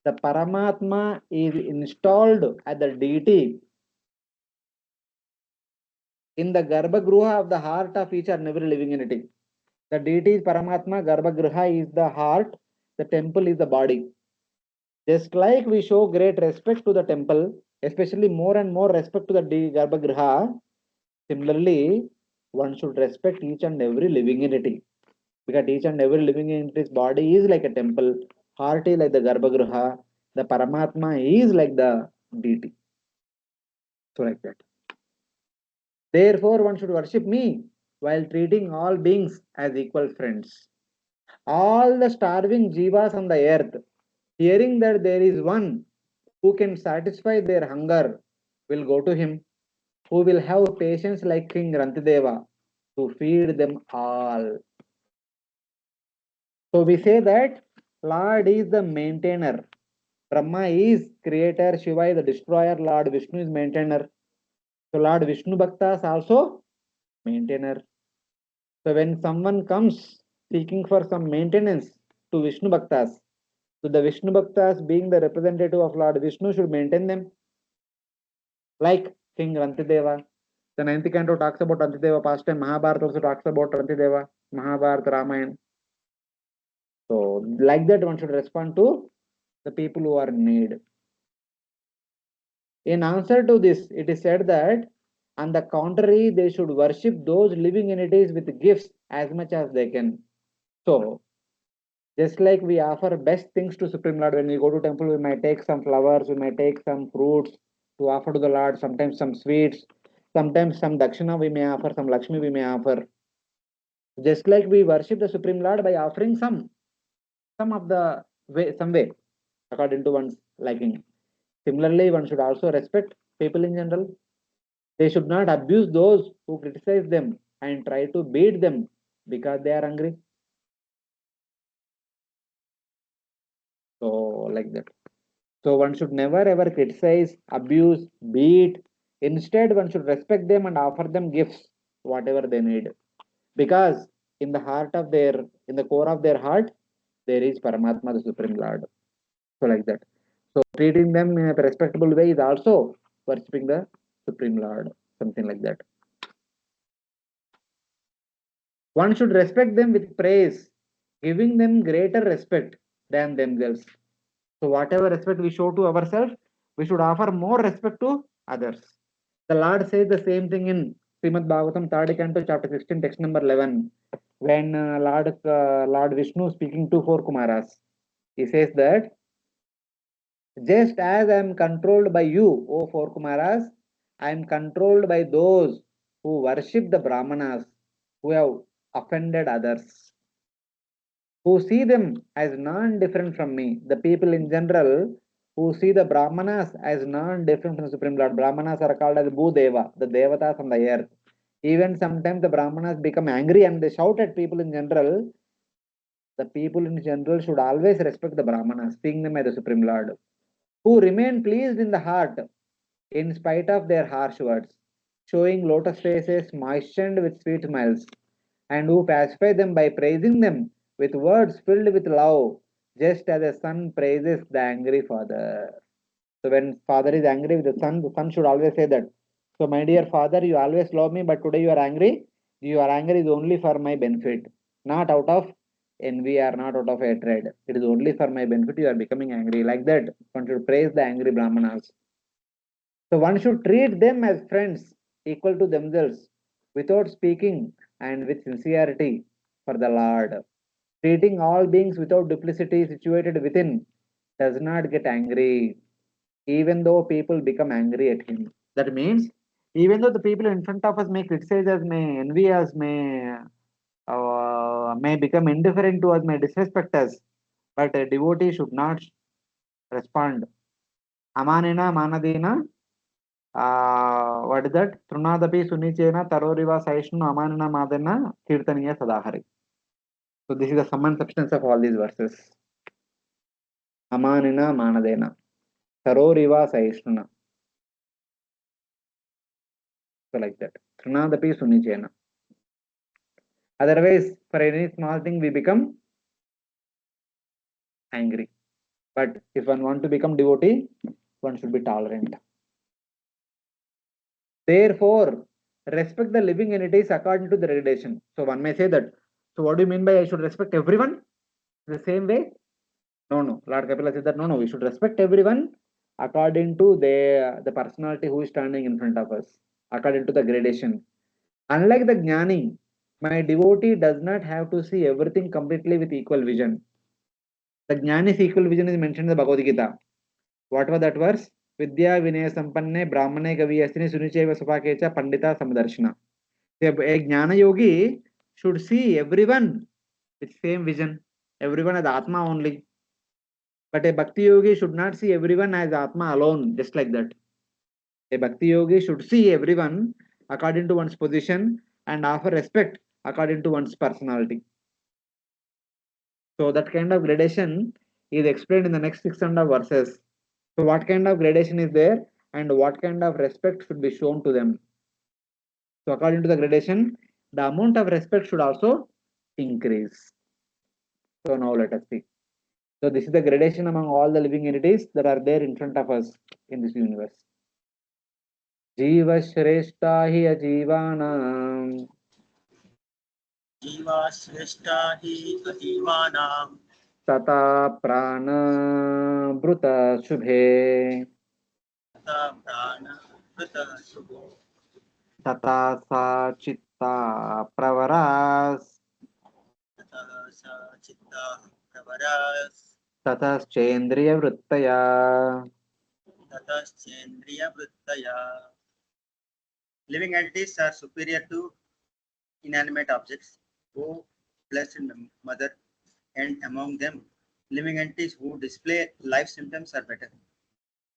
the Paramatma is installed as the deity in the Garbhagruha of the heart of each and every living entity. The deity is Paramatma, Garbhagruha is the heart, the temple is the body. Just like we show great respect to the temple, especially more and more respect to the Garbhagriha, similarly, one should respect each and every living entity. Because each and every living entity's body is like a temple, heart is like the Garbhagriha, the Paramatma is like the deity. So like that. Therefore, one should worship me while treating all beings as equal friends. All the starving jivas on the earth, hearing that there is one who can satisfy their hunger, will go to him, who will have patience like King Rantideva to feed them all. So we say that Lord is the maintainer, Brahma is creator, Shiva is the destroyer, Lord Vishnu is maintainer. So Lord Vishnu Bhaktas also maintainer. So when someone comes seeking for some maintenance to Vishnu Bhaktas, so the Vishnu Bhaktas being the representative of Lord Vishnu should maintain them. Like King Rantideva. The ninth canto talks about Rantideva past time. Mahabharata also talks about Rantideva, Mahabharata, Ramayana. So like that one should respond to the people who are in need. In answer to this, it is said that on the contrary, they should worship those living entities with gifts as much as they can. So just like we offer best things to Supreme Lord, when we go to temple, we might take some flowers, we might take some fruits to offer to the Lord, sometimes some sweets, sometimes some dakshina we may offer, some Lakshmi we may offer. Just like we worship the Supreme Lord by offering some of the way, some way, according to one's liking. Similarly, one should also respect people in general. They should not abuse those who criticize them and try to beat them because they are hungry. So, like that. So, one should never ever criticize, abuse, beat. Instead, one should respect them and offer them gifts, whatever they need. Because in the heart of their, in the core of their heart, there is Paramatma, the Supreme Lord. So, like that. So, treating them in a respectable way is also worshipping the Supreme Lord, something like that. One should respect them with praise, giving them greater respect than themselves. So, whatever respect we show to ourselves, we should offer more respect to others. The Lord says the same thing in Srimad Bhagavatam, 3rd canto, chapter 16, text number 11. When Lord Vishnu speaking to four Kumaras, he says that just as I am controlled by you, O four Kumaras, I am controlled by those who worship the Brahmanas, who have offended others, who see them as non-different from me. The people in general who see the Brahmanas as non-different from the Supreme Lord. Brahmanas are called as Bhudeva, the Devatas on the earth. Even sometimes the Brahmanas become angry and they shout at people in general. The people in general should always respect the Brahmanas, seeing them as the Supreme Lord, who remain pleased in the heart in spite of their harsh words, showing lotus faces moistened with sweet smiles, and who pacify them by praising them with words filled with love, just as a son praises the angry father. So when father is angry with the son should always say that. So my dear father, you always love me, but today you are angry. Your anger is only for my benefit, not out of envy or not out of hatred. It is only for my benefit. You are becoming angry. Like that, one should praise the angry Brahmanas. So one should treat them as friends, equal to themselves, without speaking and with sincerity for the Lord. Treating all beings without duplicity situated within does not get angry, even though people become angry at him. That means, even though the people in front of us may criticize us, may envy us, may become indifferent to us, may disrespect us, but a devotee should not respond. Amanina manadina, what is that? Trunadapi sunichena taroriva saishnu amanina madana kirtaniya sadahari. So this is the sum and substance of all these verses. Amanina manadena taroriva saishnu. So like that. Trunadapi sunichena. Otherwise, for any small thing, we become angry. But if one want to become devotee, one should be tolerant. Therefore, respect the living entities according to the gradation. So one may say that. So what do you mean by I should respect everyone the same way? No. Lord Kapila said that no. We should respect everyone according to the personality who is standing in front of us, according to the gradation. Unlike the jnani, my devotee does not have to see everything completely with equal vision. The jnani's equal vision is mentioned in the Bhagavad Gita. What was that verse? Vidya Vinaya Sampanne Brahmane Kaviyasini Sunicheva Supakecha Pandita Samadarshana. A Jnana Yogi should see everyone with same vision, everyone as Atma only. But a Bhakti Yogi should not see everyone as Atma alone, just like that. A Bhakti Yogi should see everyone according to one's position and offer respect according to one's personality. So that kind of gradation is explained in the next 600 verses. So what kind of gradation is there and what kind of respect should be shown to them? So according to the gradation, the amount of respect should also increase. So now let us see. So this is the gradation among all the living entities that are there in front of us in this universe. Jiva Shrestha hi ajivanam Jiva Shrestha hi ajivanam tata prana bruta shubhe tata prana prata subho tata sa chitta pravaras tata sa chitta pravaras tataschendriya vrittaya. tata chendriya vrittaya. Living entities are superior to inanimate objects. O blessed mother, and among them, living entities who display life symptoms are better.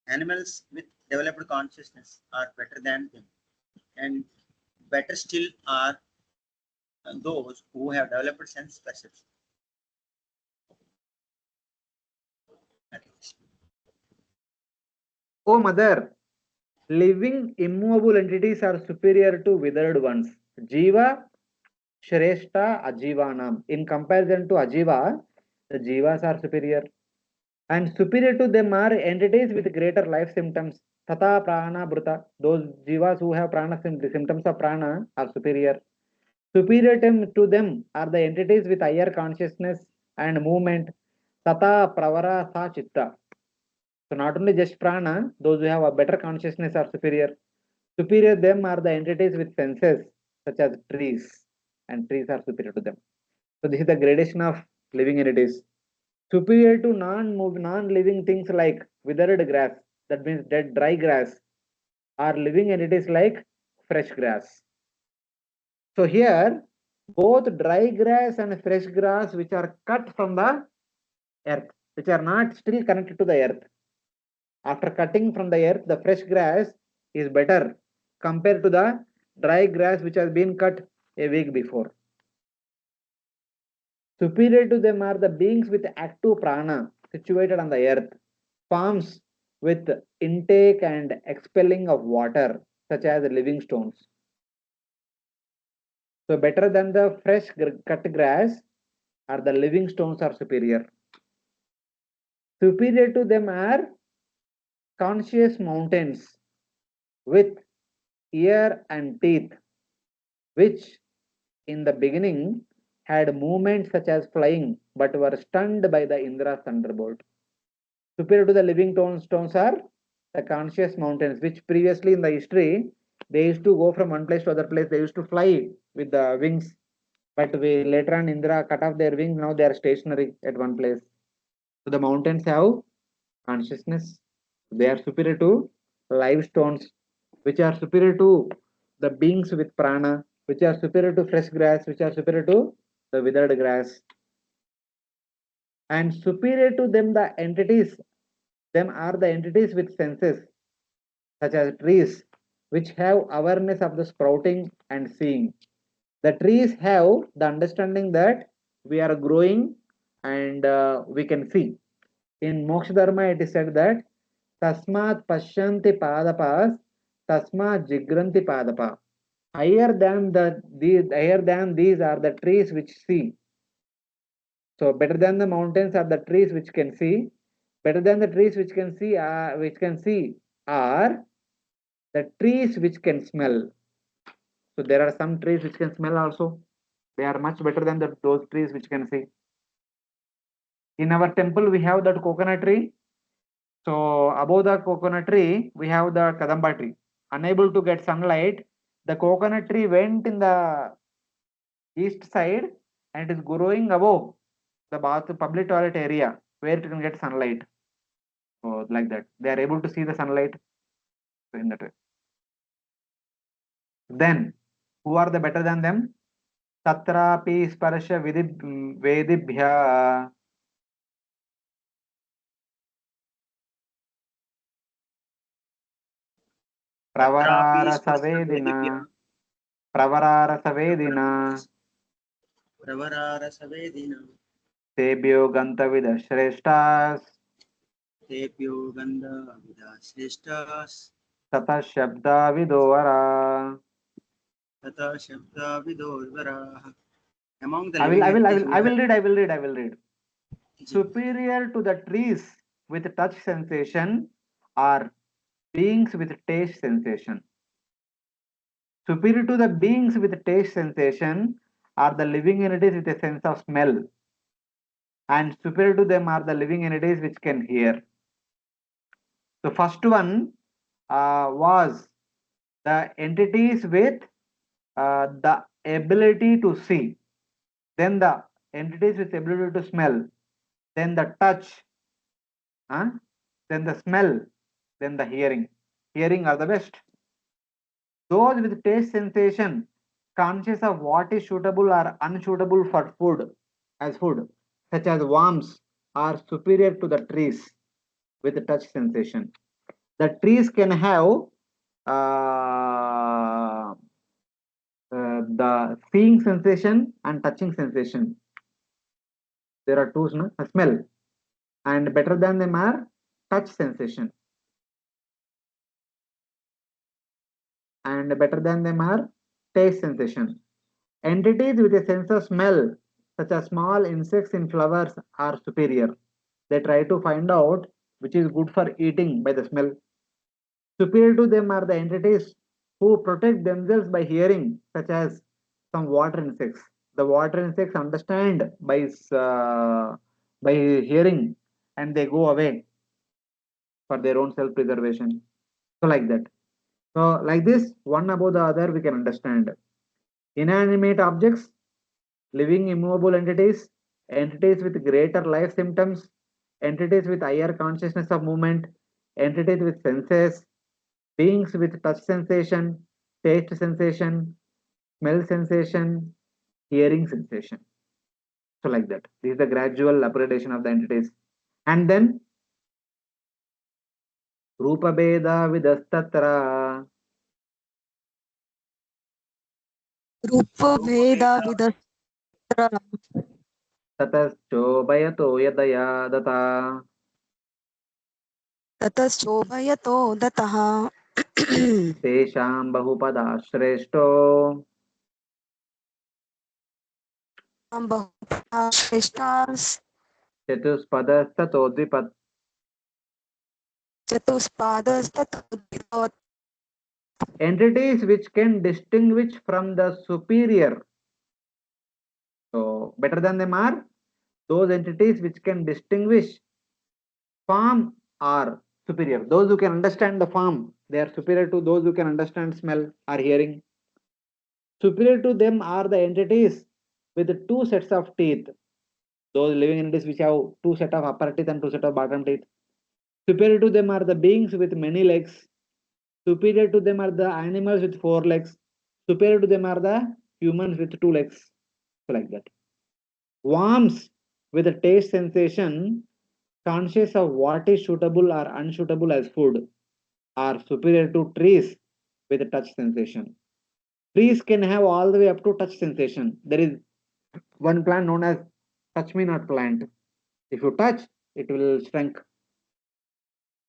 Animals with developed consciousness are better than them, and better still are those who have developed sense perception. O mother, living immovable entities are superior to withered ones. Jiva Shrestha Ajivanam. In comparison to Ajiva, the Jivas are superior. And superior to them are entities with greater life symptoms. Tata Prana Bruta. Those Jivas who have prana symptoms of prana are superior. Superior to them are the entities with higher consciousness and movement. Tata Pravara Sa Chitta. So not only just prana, those who have a better consciousness are superior. Superior them are the entities with senses, such as trees, and trees are superior to them. So this is the gradation of living entities. Superior to non-living things like withered grass, that means dead dry grass, are living entities like fresh grass. So here, both dry grass and fresh grass, which are cut from the earth, which are not still connected to the earth, After cutting from the earth, the fresh grass is better compared to the dry grass which has been cut a week before. Superior to them are the beings with active prana situated on the earth, forms with intake and expelling of water, such as living stones. So better than the fresh cut grass are the living stones are superior. Superior to them are conscious mountains with ear and teeth, which in the beginning had movements such as flying, but were stunned by the Indra's thunderbolt. Superior to the living stones are the conscious mountains, which previously in the history they used to go from one place to other place. They used to fly with the wings, but we later on Indra cut off their wings. Now they are stationary at one place. So the mountains have consciousness. They are superior to live stones, which are superior to the beings with prana, which are superior to fresh grass, which are superior to the withered grass. And superior to them, the entities, them are the entities with senses, such as trees, which have awareness of the sprouting and seeing. The trees have the understanding that we are growing and we can see. In Moksha Dharma, it is said that Tasmat Pashyanti Padapas, Tasmat Jigranti Padapa. Higher than these are the trees which see. So better than the mountains are the trees which can see. Better than the trees which can see are the trees which can smell. So there are some trees which can smell also. They are much better than those trees which can see. In our temple, we have that coconut tree. So above the coconut tree, we have the kadamba tree. Unable to get sunlight, the coconut tree went in the east side and it is growing above the public toilet area where it can get sunlight. So like that, they are able to see the sunlight in that way. Then, who are the better than them? Tatrapi sparsha vedibhya pravararasavedina pravararasavedina Pravararasavedina tebhyo gantavida tebhyo gandha vidashreshtas tata shabda vidovara. tata shabda vidorvara. Among the I will living I will I entities will who I have will read I will read. Superior to the trees with touch sensation are beings with taste sensation. Superior to the beings with taste sensation are the living entities with a sense of smell, and superior to them are the living entities which can hear. The first one was the entities with the ability to see, then the entities with ability to smell, then the touch, then the smell, then the hearing. Hearing are the best. Those with taste sensation, conscious of what is suitable or unsuitable for food, as food, such as worms, are superior to the trees with touch sensation. The trees can have the seeing sensation and touching sensation. There are two, no? Smell, and better than them are touch sensation, and better than them are taste sensation. Entities with a sense of smell, such as small insects in flowers, are superior. They try to find out which is good for eating by the smell. Superior to them are the entities who protect themselves by hearing, such as some water insects. The water insects understand by hearing, and they go away for their own self-preservation. So like that. So like this, one above the other, we can understand. Inanimate objects, living immovable entities, entities with greater life symptoms, entities with higher consciousness of movement, entities with senses, beings with touch sensation, taste sensation, smell sensation, hearing sensation. So like that. This is the gradual upgradation of the entities. And then Rupabeda vidastatra. Rupa Veda Vidastra Tataschobhayato yadaya data. Tataschobhayato Dataha Tesham bahupada shreshto. Shreshtas Chatuspadasthato dvipat. Chatuspadas Tato Entities which can distinguish from the superior. So better than them are those entities which can distinguish form are superior. Those who can understand the form, they are superior to those who can understand smell or hearing. Superior to them are the entities with two sets of teeth. Those living entities which have two sets of upper teeth and two sets of bottom teeth. Superior to them are the beings with many legs. Superior to them are the animals with four legs. Superior to them are the humans with two legs. So like that. Worms with a taste sensation, conscious of what is suitable or unsuitable as food, are superior to trees with a touch sensation. Trees can have all the way up to touch sensation. There is one plant known as touch me not plant. If you touch, it will shrink.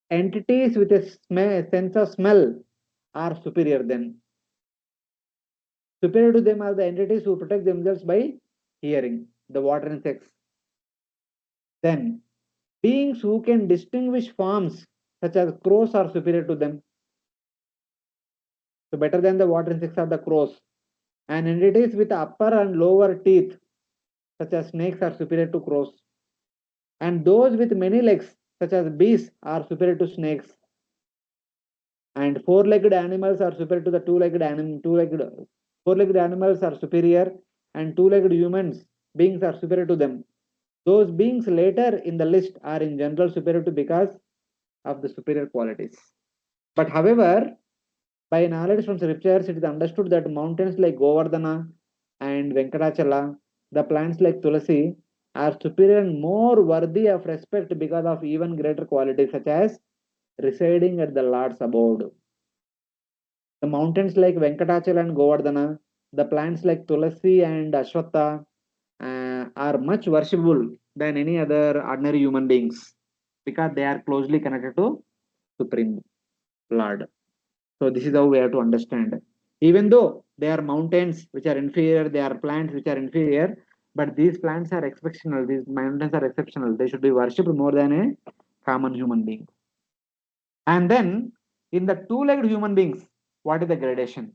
Entities with a sense of smell are superior then. Superior to them are the entities who protect themselves by hearing, the water insects. Then, beings who can distinguish forms, such as crows, are superior to them. So, better than the water insects are the crows. And entities with upper and lower teeth, such as snakes, are superior to crows. And those with many legs, such as bees, are superior to snakes. And four-legged animals are superior to the two-legged animal. Four-legged animals are superior, and two-legged humans beings are superior to them. Those beings later in the list are in general superior to because of the superior qualities. But however, by knowledge from scriptures, it is understood that mountains like Govardhana and Venkatachala, the plants like Tulasi, are superior and more worthy of respect because of even greater qualities such as residing at the Lord's abode. The mountains like Venkatachala and Govardhana, the plants like Tulasi and Ashwatha are much worshipable than any other ordinary human beings because they are closely connected to Supreme Lord. So this is how we have to understand. Even though they are mountains which are inferior, they are plants which are inferior, but these plants are exceptional. These mountains are exceptional. They should be worshipped more than a common human being. And then in the two-legged human beings, what is the gradation?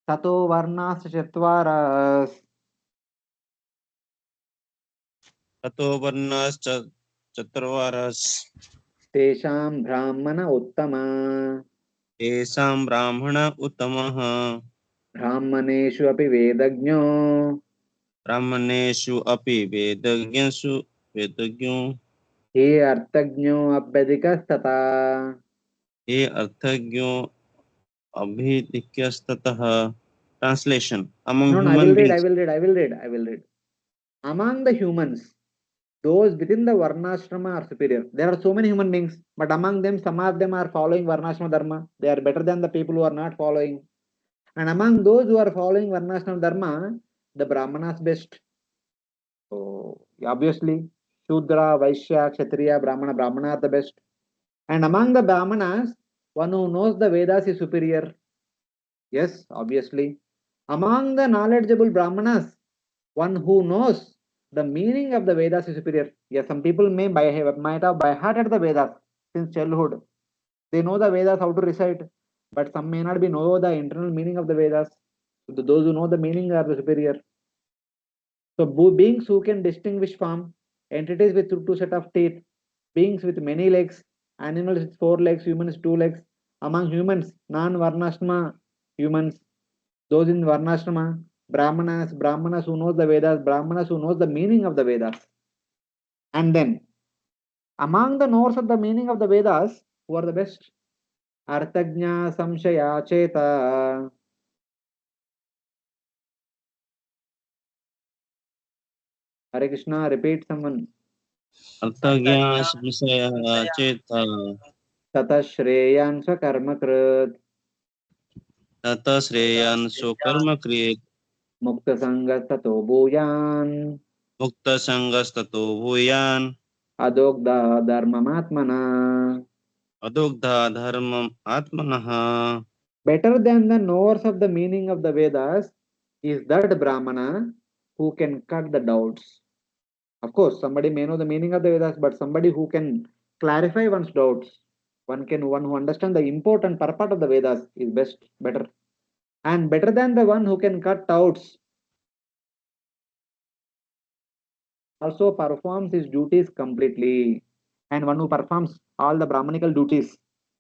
Tato varnas chatvaras. ततो वर्णाश्च चत्वारस् Tesham brahmana uttama. तेषां ब्राह्मण उत्तमः Brahmaneshu api vedagno. ब्राह्मणेषु अपि वेदज्ञो He artagno abhadikastata. ये अर्थज्ञो अभिधिक्यस्ततः. Translation: among No, no, I will human read, I beings. will read, I will read, I will read. Among the humans, those within the Varnashrama are superior. There are so many human beings, but among them, some of them are following Varnashrama Dharma. They are better than the people who are not following. And among those who are following Varnashrama Dharma, the Brahmanas best. So, obviously, Shudra, Vaishya, Kshatriya, Brahmana, Brahmana are the best. And among the Brahmanas, one who knows the Vedas is superior. Yes, obviously. Among the knowledgeable Brahmanas, one who knows the meaning of the Vedas is superior. Yes, some people might have by hearted the Vedas since childhood. They know the Vedas how to recite, but some may not be know the internal meaning of the Vedas. So those who know the meaning are the superior. So beings who can distinguish from entities with two set of teeth, beings with many legs, animals with four legs, humans two legs. Among humans, non-varnashrama humans, those in varnashrama, Brahmanas who knows the Vedas, Brahmanas who knows the meaning of the Vedas. And then among the knowers of the meaning of the Vedas, who are the best? Arthajna Samshaya Cheta. Hare Krishna, repeat someone. अर्थज्ञा संशयः चेत् ततः श्रेयान् स्वकर्म कृत् ततः श्रेयान् स्वकर्म क्रियेत् मुक्तसङ्गस्ततो भूयान् मुक्तसङ्गस्ततो भूयान् अदोग्धा धर्ममात्मना. अदुग्धा धर्मम् आत्मनः. Better than the knowers of the meaning of the Vedas is that Brahmana who can cut the doubts. Of course, somebody may know the meaning of the Vedas, but somebody who can clarify one's doubts, one who understand the important purport of the Vedas is better. And better than the one who can cut doubts, also performs his duties completely. And one who performs all the Brahmanical duties,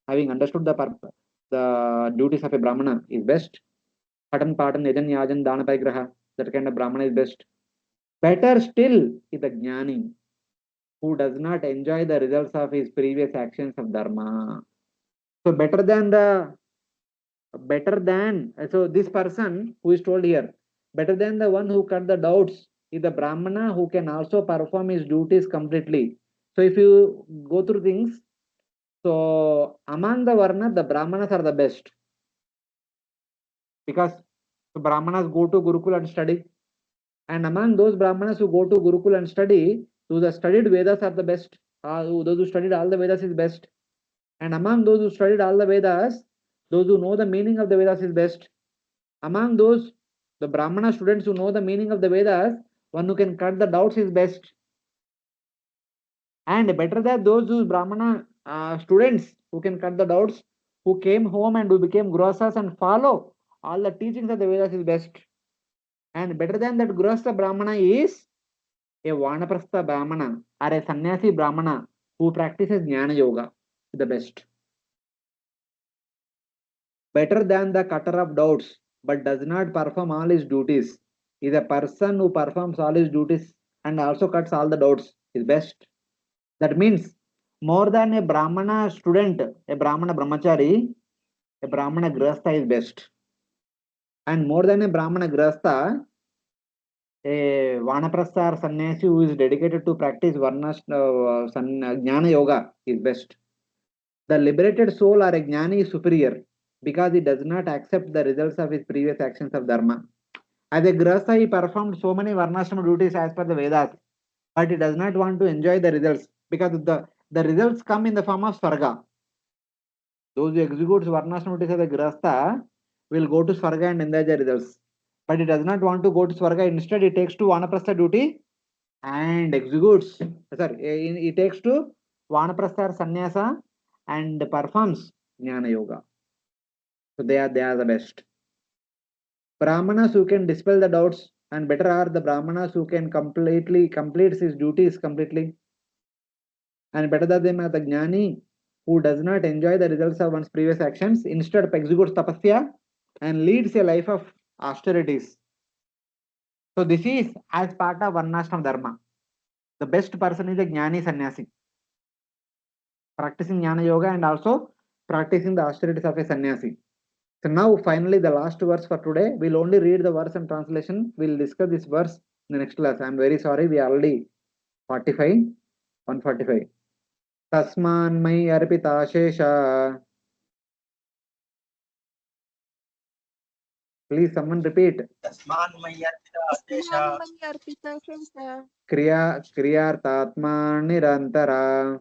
having understood the duties of a Brahmana, is best. Patan, Patan, Yajan, Yajan, Dana, Parigraha, that kind of Brahmana is best. Better still is the Jnani, who does not enjoy the results of his previous actions of Dharma. So so this person who is told here, better than the one who cut the doubts is the Brahmana who can also perform his duties completely. So if you go through things, so among the Varna, the Brahmanas are the best. Because the Brahmanas go to Gurukul and study. And among those Brahmanas who go to Gurukul and study, those who studied Vedas are the best. Those who studied all the Vedas is best. And among those who studied all the Vedas, those who know the meaning of the Vedas is best. Among those, the Brahmana students who know the meaning of the Vedas, one who can cut the doubts is best. And better than those who Brahmana students who can cut the doubts, who came home and who became Grosas and follow all the teachings of the Vedas is best. And better than that Grosasa Brahmana is a Vanaprastha Brahmana or a Sannyasi Brahmana who practices Jnana Yoga, the best. Better than the cutter of doubts but does not perform all his duties is a person who performs all his duties and also cuts all the doubts is best. That means more than a Brahmana student, a Brahmana Brahmachari, a Brahmana Grahastha is best. And more than a Brahmana Grahastha, a Vanaprastha or Sannyasi who is dedicated to practice Jnana Yoga is best. The liberated soul or a Jnani is superior because he does not accept the results of his previous actions of Dharma. As a Grahastha, he performed so many Varnashrama duties as per the Vedas, but he does not want to enjoy the results because the results come in the form of Swarga. Those who execute Varnashrama duties as a Grahastha will go to Swarga and enjoy the results. But he does not want to go to Swarga. Instead, he takes to Vanaprastha duty and executes. Sorry, he takes to Vanaprastha or Sannyasa and performs Jnana Yoga. So they are the best. Brahmanas who can dispel the doubts, and better are the Brahmanas who can completes his duties completely. And better than them are the Jnani who does not enjoy the results of one's previous actions, instead executes tapasya and leads a life of austerities. So this is as part of Varnashram Dharma. The best person is a Jnani Sannyasi, practicing Jnana Yoga and also practicing the austerities of a sannyasi. So now finally the last verse for today. We'll only read the verse and translation. We'll discuss this verse in the next class. I'm very sorry, we are already 145. Tasman mai arpita shesha. Please someone repeat. तस्मान् मय्यर्पिता अशेष Kriyartatma nirantara.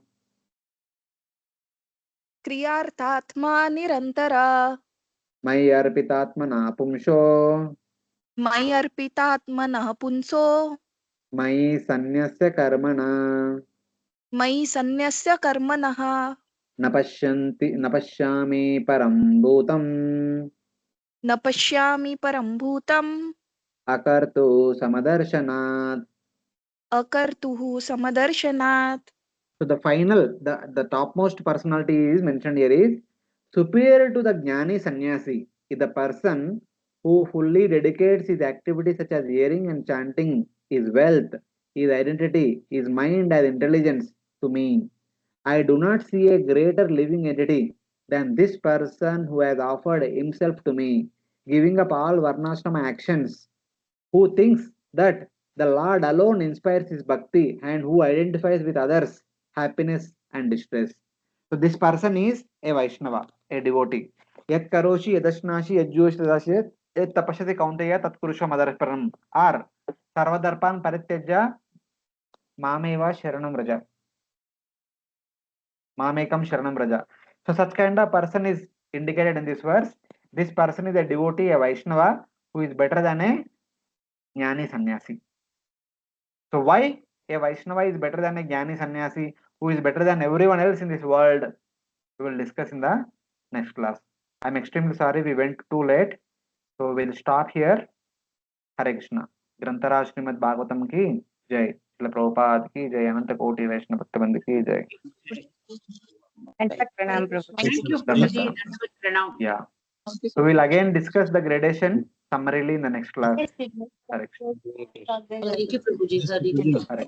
क्रियार्थात्मा निरन्तरा Mai arpitatmana pumsho. मयि अर्पितात्मनः पुंसो Mai sanyasya karmana. मयि सन्न्यस्य कर्मणः न पश्यामि परं भूतम् न पश्यामि परं भूतम् अकर्तु समदर्शनात्. अकर्तुः समदर्शनात्. So the topmost personality is mentioned here is superior to the Jnani Sannyasi is the person who fully dedicates his activities such as hearing and chanting, his wealth, his identity, his mind as intelligence to me. I do not see a greater living entity than this person who has offered himself to me, giving up all Varnashrama actions, who thinks that the Lord alone inspires his bhakti and who identifies with others' happiness and distress. So this person is a Vaishnava, a devotee. Yat karoshi yadashnashi yajyosh tadashyat yat tapashati kaunteya tatkurusha madarparam or sarvadarpan parityajya mameva sharanam raja. Mamekam sharanam raja. So such kind of person is indicated in this verse. This person is a devotee, a Vaishnava, who is better than a Jnani sannyasi. So why a Vaishnava is better than a Jnani sannyasi, who is better than everyone else in this world? We will discuss in the next class. I'm extremely sorry we went too late. So we'll stop here. Hare Krishna. Grantaraj Srimad Bhagavatam ki jai. Srila Prabhupada ki jai. Ananta Koti Vaishnava Bhakta ki jai. And Pranam Prabhu. Thank you, Prabhuji. Dandavat Pranam. Yeah. So we'll again discuss the gradation summarily in the next class. Hare Krishna. Thank you, Prabhuji. Hari. Hare Krishna.